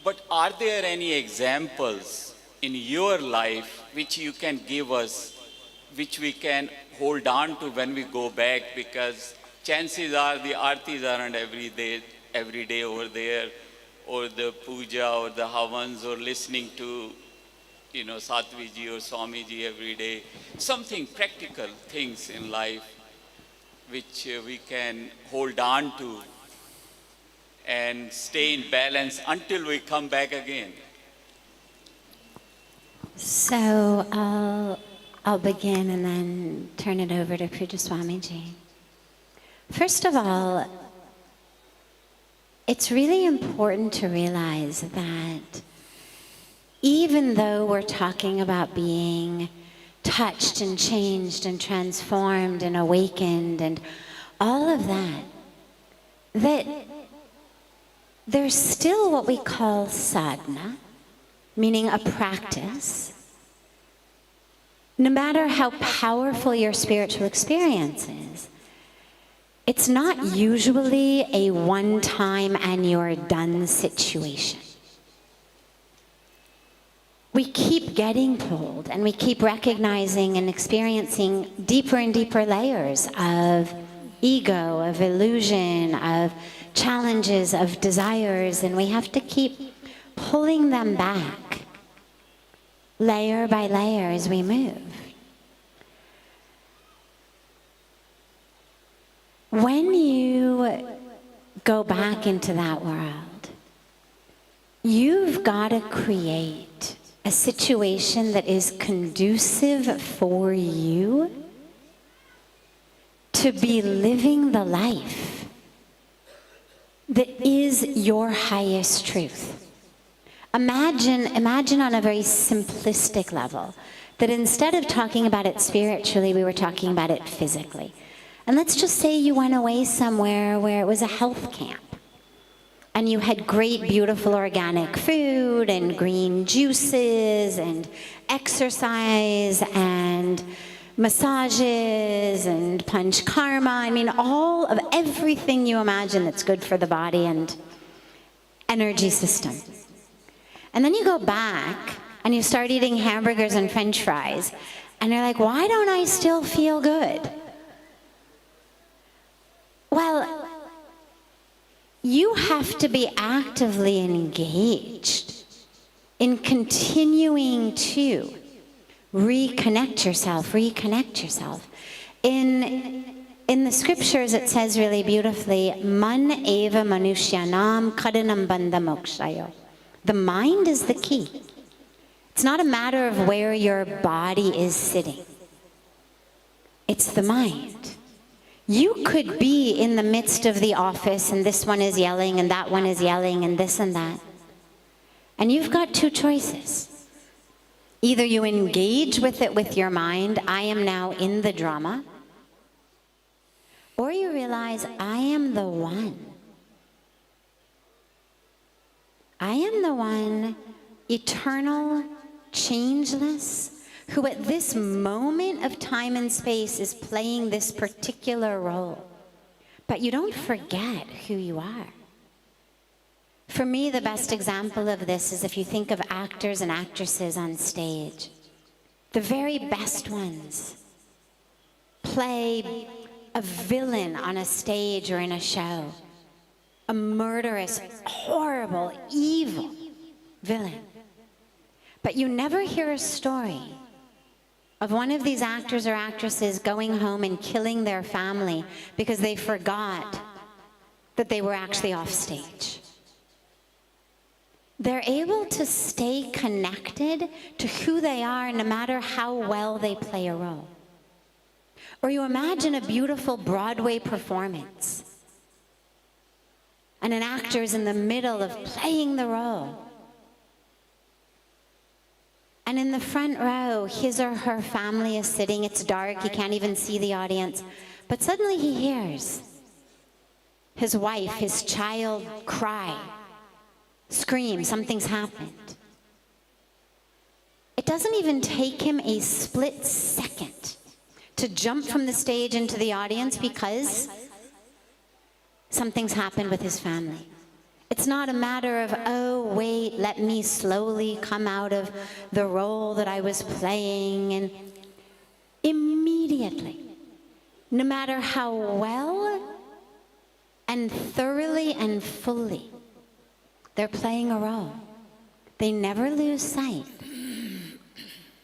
Speaker 8: But are there any examples in your life which you can give us, which we can hold on to when we go back? Because chances are the artis aren't every day over there, or the puja or the havans, or listening to, Sadhviji or Swamiji every day. Something practical things in life which we can hold on to and stay in balance until we come back again.
Speaker 2: So I'll begin and then turn it over to Pujya Swamiji. First of all, it's really important to realize that even though we're talking about being touched and changed and transformed and awakened and all of that, that there's still what we call sadhana, meaning a practice. No matter how powerful your spiritual experience is, it's not usually a one-time and you're done situation. We keep getting pulled and we keep recognizing and experiencing deeper and deeper layers of ego, of illusion, of challenges, of desires, and we have to keep pulling them back layer by layer as we move. When you go back into that world, you've got to create a situation that is conducive for you to be living the life that is your highest truth. Imagine on a very simplistic level that instead of talking about it spiritually, we were talking about it physically. And let's just say you went away somewhere where it was a health camp and you had great, beautiful organic food and green juices and exercise and massages and panch karma. I mean, all of everything you imagine that's good for the body and energy system. And then you go back and you start eating hamburgers and french fries and you're like, why don't I still feel good? Well, you have to be actively engaged in continuing to Reconnect yourself, reconnect yourself. In the scriptures it says really beautifully, Man eva manushyanam kadanam bandha mokshayo. The mind is the key. It's not a matter of where your body is sitting. It's the mind. You could be in the midst of the office and this one is yelling and that one is yelling and this and that. And you've got two choices. Either you engage with it with your mind, I am now in the drama, or you realize I am the one. I am the one, eternal, changeless, who at this moment of time and space is playing this particular role. But you don't forget who you are. For me, the best example of this is if you think of actors and actresses on stage. The very best ones play a villain on a stage or in a show. A murderous, horrible, evil villain. But you never hear a story of one of these actors or actresses going home and killing their family because they forgot that they were actually off stage. They're able to stay connected to who they are no matter how well they play a role. Or you imagine a beautiful Broadway performance and an actor is in the middle of playing the role. And in the front row, his or her family is sitting, it's dark, he can't even see the audience, but suddenly he hears his wife, his child cry, scream, something's happened. It doesn't even take him a split second to jump from the stage into the audience because something's happened with his family. It's not a matter of, oh, wait, let me slowly come out of the role that I was playing. And immediately, no matter how well and thoroughly and fully they're playing a role, they never lose sight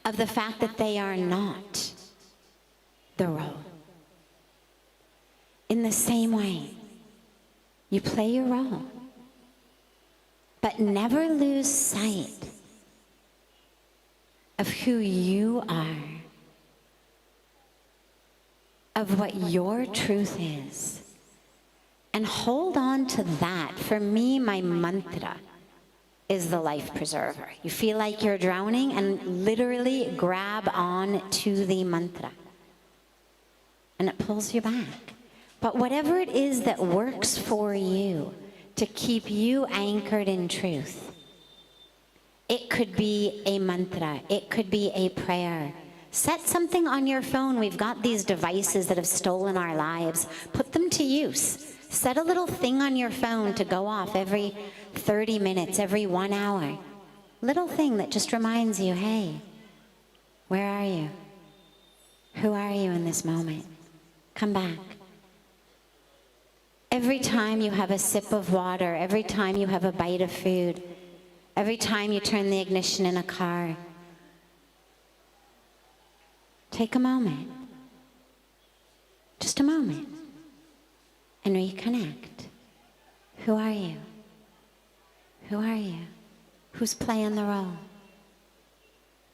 Speaker 2: of the fact that they are not the role. In the same way, you play your role, but never lose sight of who you are, of what your truth is. And hold on to that. For me, my mantra is the life preserver. You feel like you're drowning and literally grab on to the mantra. And it pulls you back. But whatever it is that works for you to keep you anchored in truth, it could be a mantra, it could be a prayer. Set something on your phone. We've got these devices that have stolen our lives. Put them to use. Set a little thing on your phone to go off every 30 minutes, every 1 hour. Little thing that just reminds you, hey, where are you? Who are you in this moment? Come back. Every time you have a sip of water, every time you have a bite of food, every time you turn the ignition in a car, take a moment, just a moment, and reconnect. Who are you? Who are you? Who's playing the role?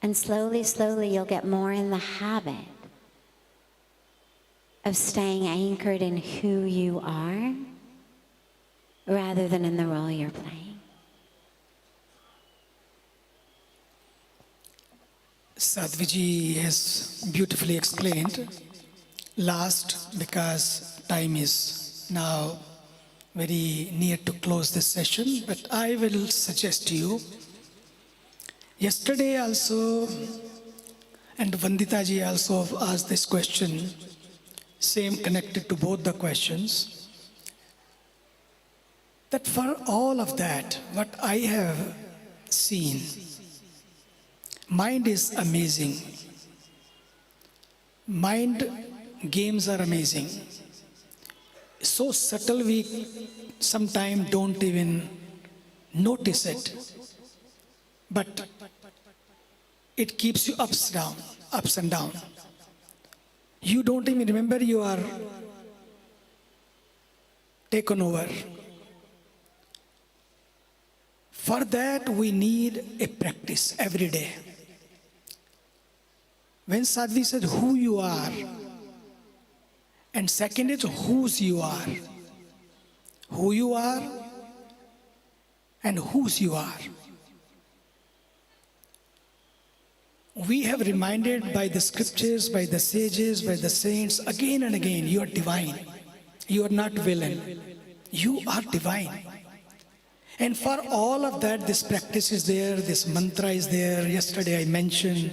Speaker 2: And slowly, slowly, you'll get more in the habit of staying anchored in who you are rather than in the role you're playing.
Speaker 3: Sadhviji has beautifully explained. Last, because time is now very near to close this session, but I will suggest to you, yesterday also, and Vanditaji also asked this question, same connected to both the questions, that for all of that, what I have seen, mind is amazing. Mind games are amazing. So subtle we sometimes don't even notice it. But it keeps you ups and down. You don't even remember you are taken over. For that, we need a practice every day. When Sadhviji said who you are, and second is whose you are. Who you are and whose you are. We have reminded by the scriptures, by the sages, by the saints, again and again, you are divine. You are not villain. You are divine. And for all of that, this practice is there, this mantra is there. Yesterday I mentioned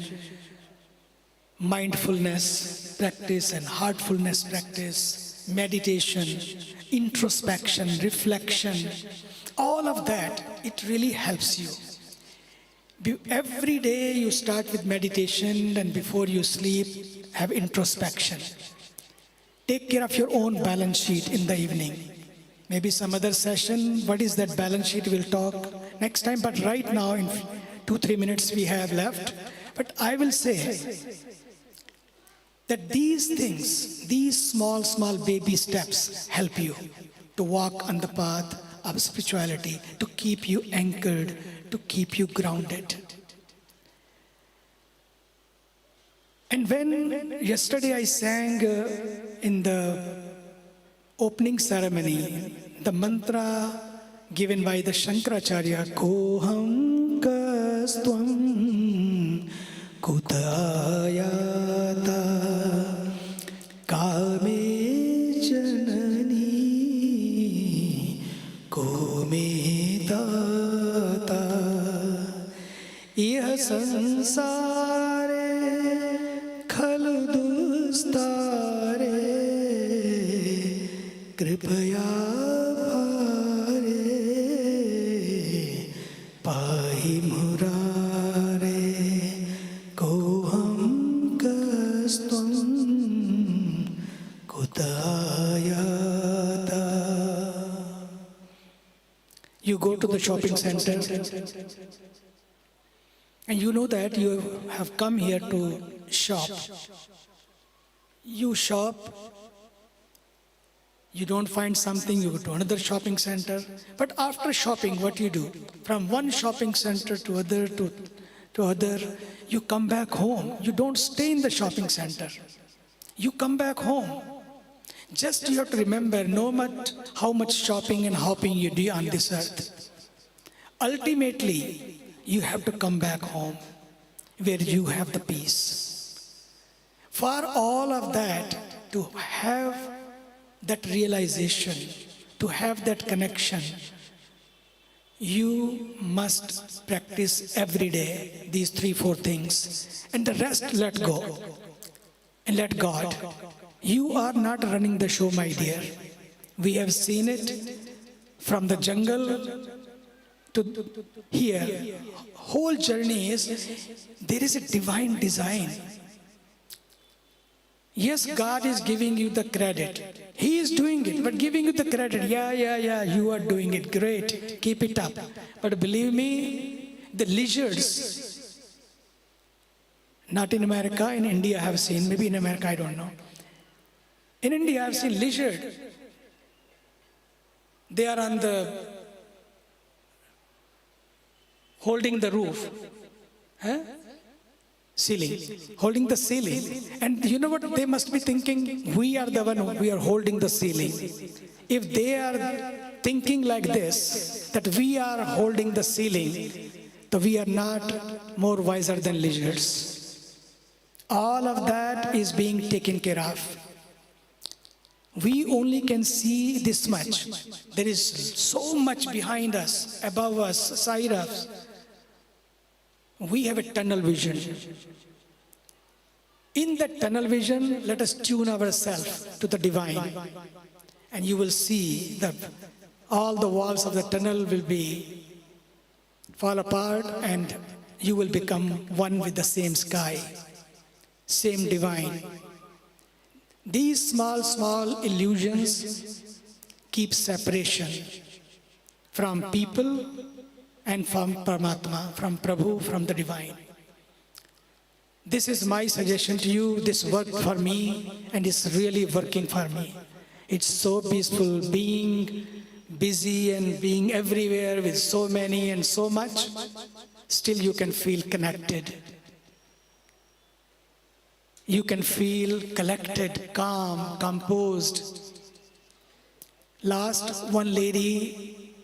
Speaker 3: mindfulness practice and heartfulness practice, meditation, introspection, reflection, all of that, it really helps you. Every day you start with meditation, and before you sleep, have introspection. Take care of your own balance sheet in the evening. Maybe some other session, what is that balance sheet, we'll talk next time. But right now, in 2-3 minutes we have left. But I will say that these things, these small baby steps help you to walk on the path of spirituality, to keep you anchored, to keep you grounded. And when yesterday I sang in the opening ceremony, the mantra given by the Shankaracharya, Koham kastvam kutayata kame janani kome tata yah sansare khal dustare कृपया भारे पाहि मुरारे कोहम कस्त्वं कुतायाता. You go to the shopping center and you know that you have come here to shop. You shop. You don't find something, you go to another shopping center. But after shopping, what you do? From one shopping center to other, you come back home. You don't stay in the shopping center. You come back home. Just you have to remember, no matter how much shopping and hopping you do on this earth, ultimately, you have to come back home where you have the peace. For all of that, to have that realization, to have that connection, you must practice every day these 3-4 things, and the rest let go and let God. You are not running the show, my dear. We have seen it from the jungle to here. Whole journey is, there is a divine design. Yes, God is giving you the credit. He is doing it, but giving you the credit. Yeah, you are doing it. Great. Keep it up. But believe me, the lizards, not in America, in India I have seen, maybe in America, I don't know. In India I have seen lizard. They are on the, holding the roof. Ceiling, holding the ceiling. And you know what they must be thinking? We are the one, we are holding the ceiling. If they are thinking like this, that we are holding the ceiling, then we are not more wiser than lizards. All of that is being taken care of. We only can see this much. There is so much behind us, above us, side us. We have a tunnel vision. In that tunnel vision, let us tune ourselves to the divine. And you will see that all the walls of the tunnel will fall apart, and you will become one with the same sky, same divine. These small illusions keep separation from people and from Paramatma, from Prabhu, from the divine. This is my suggestion to you. This worked for me and it's really working for me. It's so peaceful being busy and being everywhere with so many and so much. Still you can feel connected. You can feel collected, calm, composed. Last, one lady,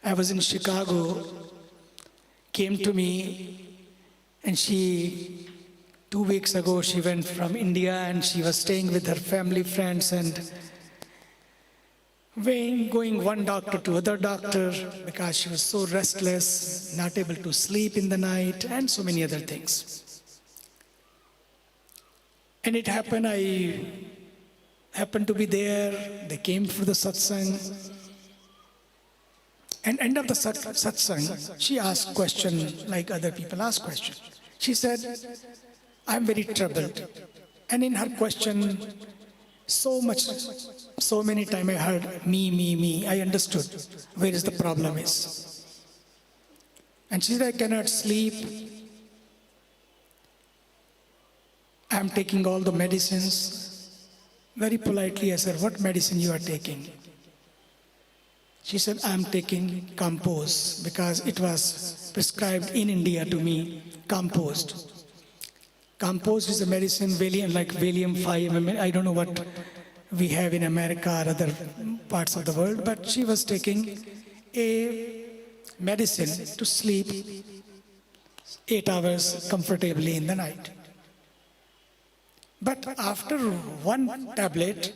Speaker 3: I was in Chicago, came to me, and 2 weeks ago, she went from India and she was staying with her family, friends, and going one doctor to other doctor because she was so restless, not able to sleep in the night, and so many other things. And it happened, I happened to be there. They came for the satsang. And end of the satsang, she asked question like other people ask question. She said, I'm very troubled. And in her question, so many times I heard me. I understood where is the problem is. And she said, I cannot sleep. I'm taking all the medicines. Very politely I said, what medicine you are taking? She said, I'm taking Compose because it was prescribed in India to me, Composed. Composed is a medicine, like Valium 5, I don't know what we have in America or other parts of the world, but she was taking a medicine to sleep 8 hours comfortably in the night. But after one tablet,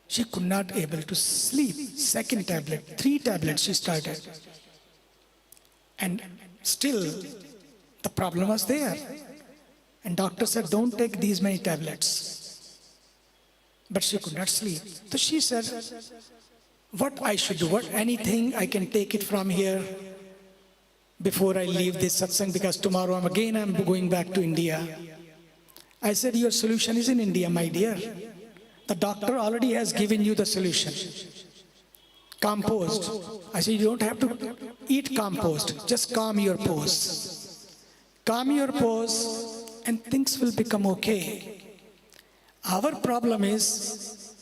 Speaker 3: she could not able to sleep. Second tablet, 3 tablets she started. And still, the problem was there. And doctor said, don't take these many tablets. But she could not sleep. So she said, what I should do, anything I can take it from here before I leave this satsang, because tomorrow I'm going back to India. I said, your solution is in India, my dear. The doctor already has given you the solution. Composed. I said, you don't have to eat composed. Just calm your pose. Calm your pose and things will become okay. Our problem is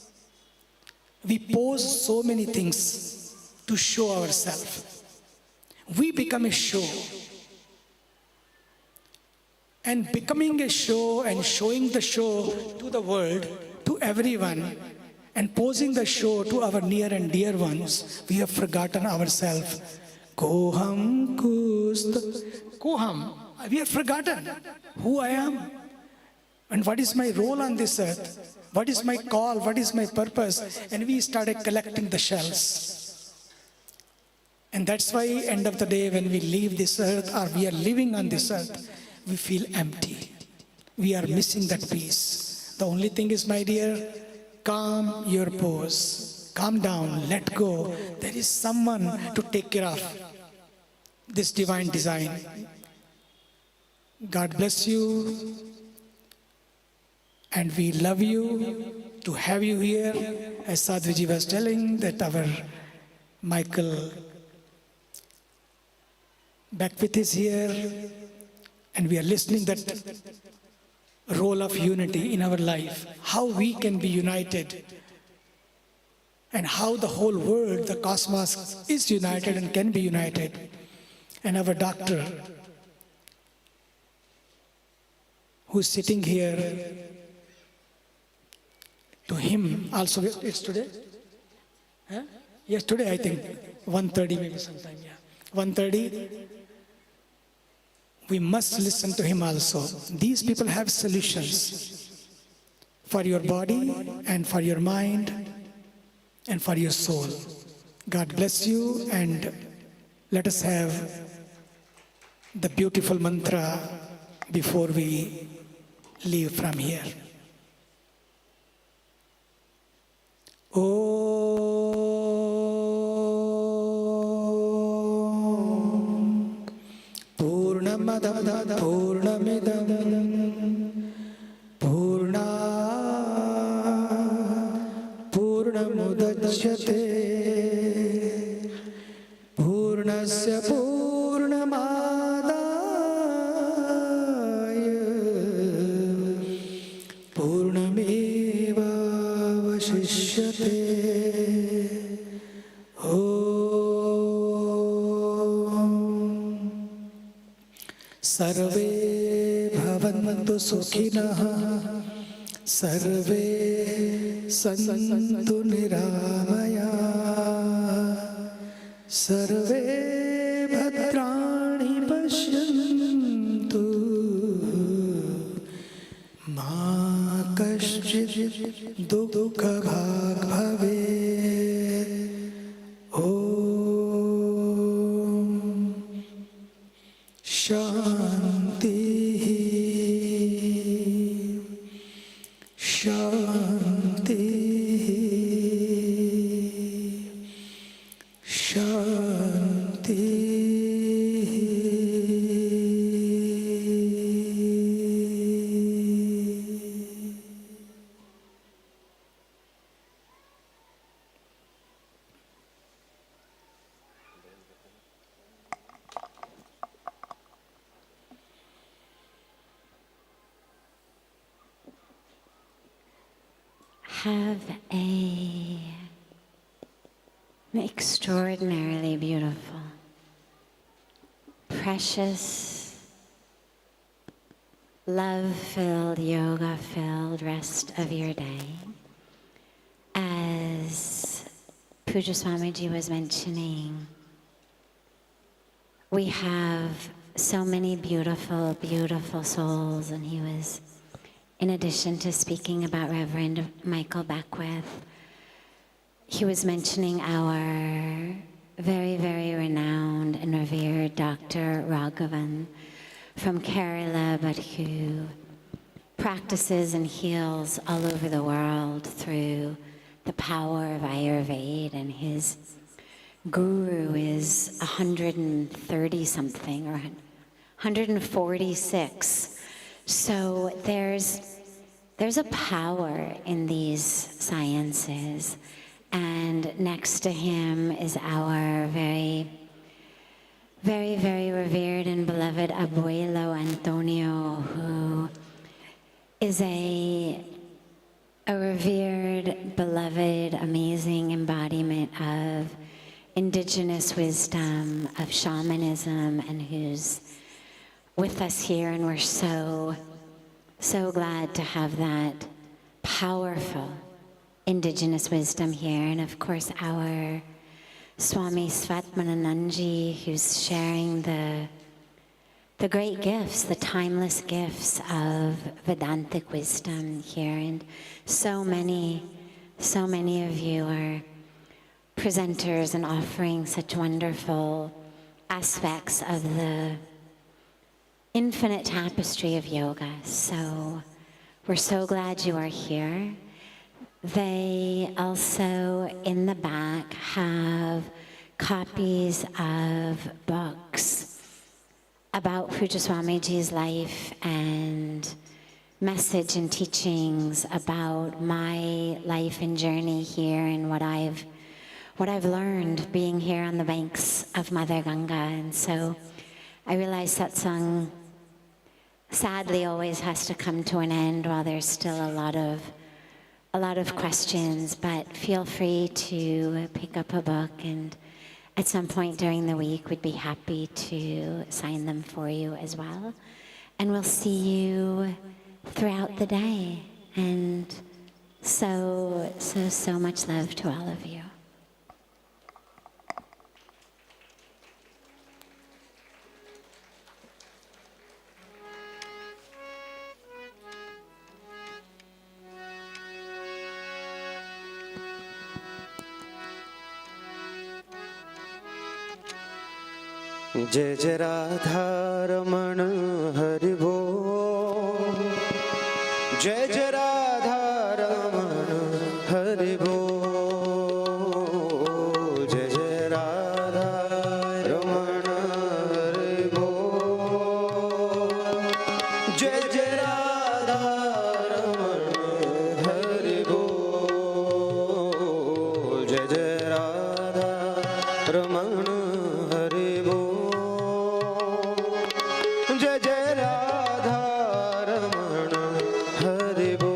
Speaker 3: we pose so many things to show ourselves. We become a show. And becoming a show and showing the show to the world, to everyone, and posing the show to our near and dear ones, we have forgotten ourselves. Koham kust. Koham. We have forgotten who I am and what is my role on this earth. What is my call? What is my purpose? And we started collecting the shells. And that's why, end of the day, when we leave this earth or we are living on this earth, we feel empty. We are missing that peace. The only thing is, my dear, calm your pose. Calm down, let go. There is someone to take care of this divine design. God bless you. And we love you to have you here. As Sadhviji was telling, that our Michael Beckwith is here. And we are listening that role of unity in our life, how we can be united, and how the whole world, the cosmos, is united and can be united. And our doctor, who's sitting here, to him also, it's today? Huh? Yes, today I think, 1:30 maybe sometime, yeah. 1:30. We must listen to him also. These people have solutions for your body and for your mind and for your soul. God bless you, and let us have the beautiful mantra before we leave from here. Purnamidam Purnamudachyate Purnasya Purnamadaya
Speaker 9: सुखिनः सर्वे सन्तु निरामयाः सर्वे भद्राणि पश्यन्तु मा कश्चित् दुःखभाग् भवेत्। ॐ शान्तिः शान्तिः शान्तिः।
Speaker 2: Have an extraordinarily beautiful, precious, love-filled, yoga-filled rest of your day. As Pujya Swamiji was mentioning, we have so many beautiful, beautiful souls, and he was, in addition to speaking about Reverend Michael Beckwith, he was mentioning our very, very renowned and revered Dr. Raghavan from Kerala, but who practices and heals all over the world through the power of Ayurveda, and his guru is 130-something or 146. So there's a power in these sciences. And next to him is our very, very, very revered and beloved Abuelo Antonio, who is a revered, beloved, amazing embodiment of indigenous wisdom, of shamanism, and who's with us here, and we're so, so glad to have that powerful indigenous wisdom here. And of course our Swami Svatmananandji, who's sharing the great gifts, the timeless gifts of Vedantic wisdom here. And so many of you are presenters and offering such wonderful aspects of the infinite tapestry of yoga. So we're so glad you are here. They also, in the back, have copies of books about Pujya Swamiji's life and message and teachings about my life and journey here and what I've learned being here on the banks of Mother Ganga. And so I realize satsang sadly always has to come to an end while there's still a lot of questions, but feel free to pick up a book, and at some point during the week we'd be happy to sign them for you as well. And we'll see you throughout the day, and so much love to all of you.
Speaker 1: जय जय राधा रमण हरि बोल, जय जय राधा रमण हरि बोल, जय जय राधा रमण हरि बोल, जय जय राधा रमण हरि बोल, जय जय राधा रमण हरि बोल, जय जय राधा रमण हरि बोल।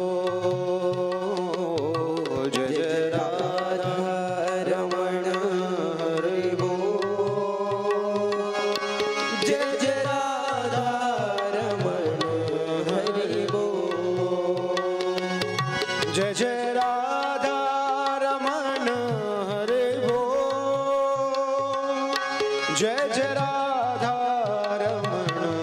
Speaker 1: जय जय राधा रमण हरे बोल, जय जय राधा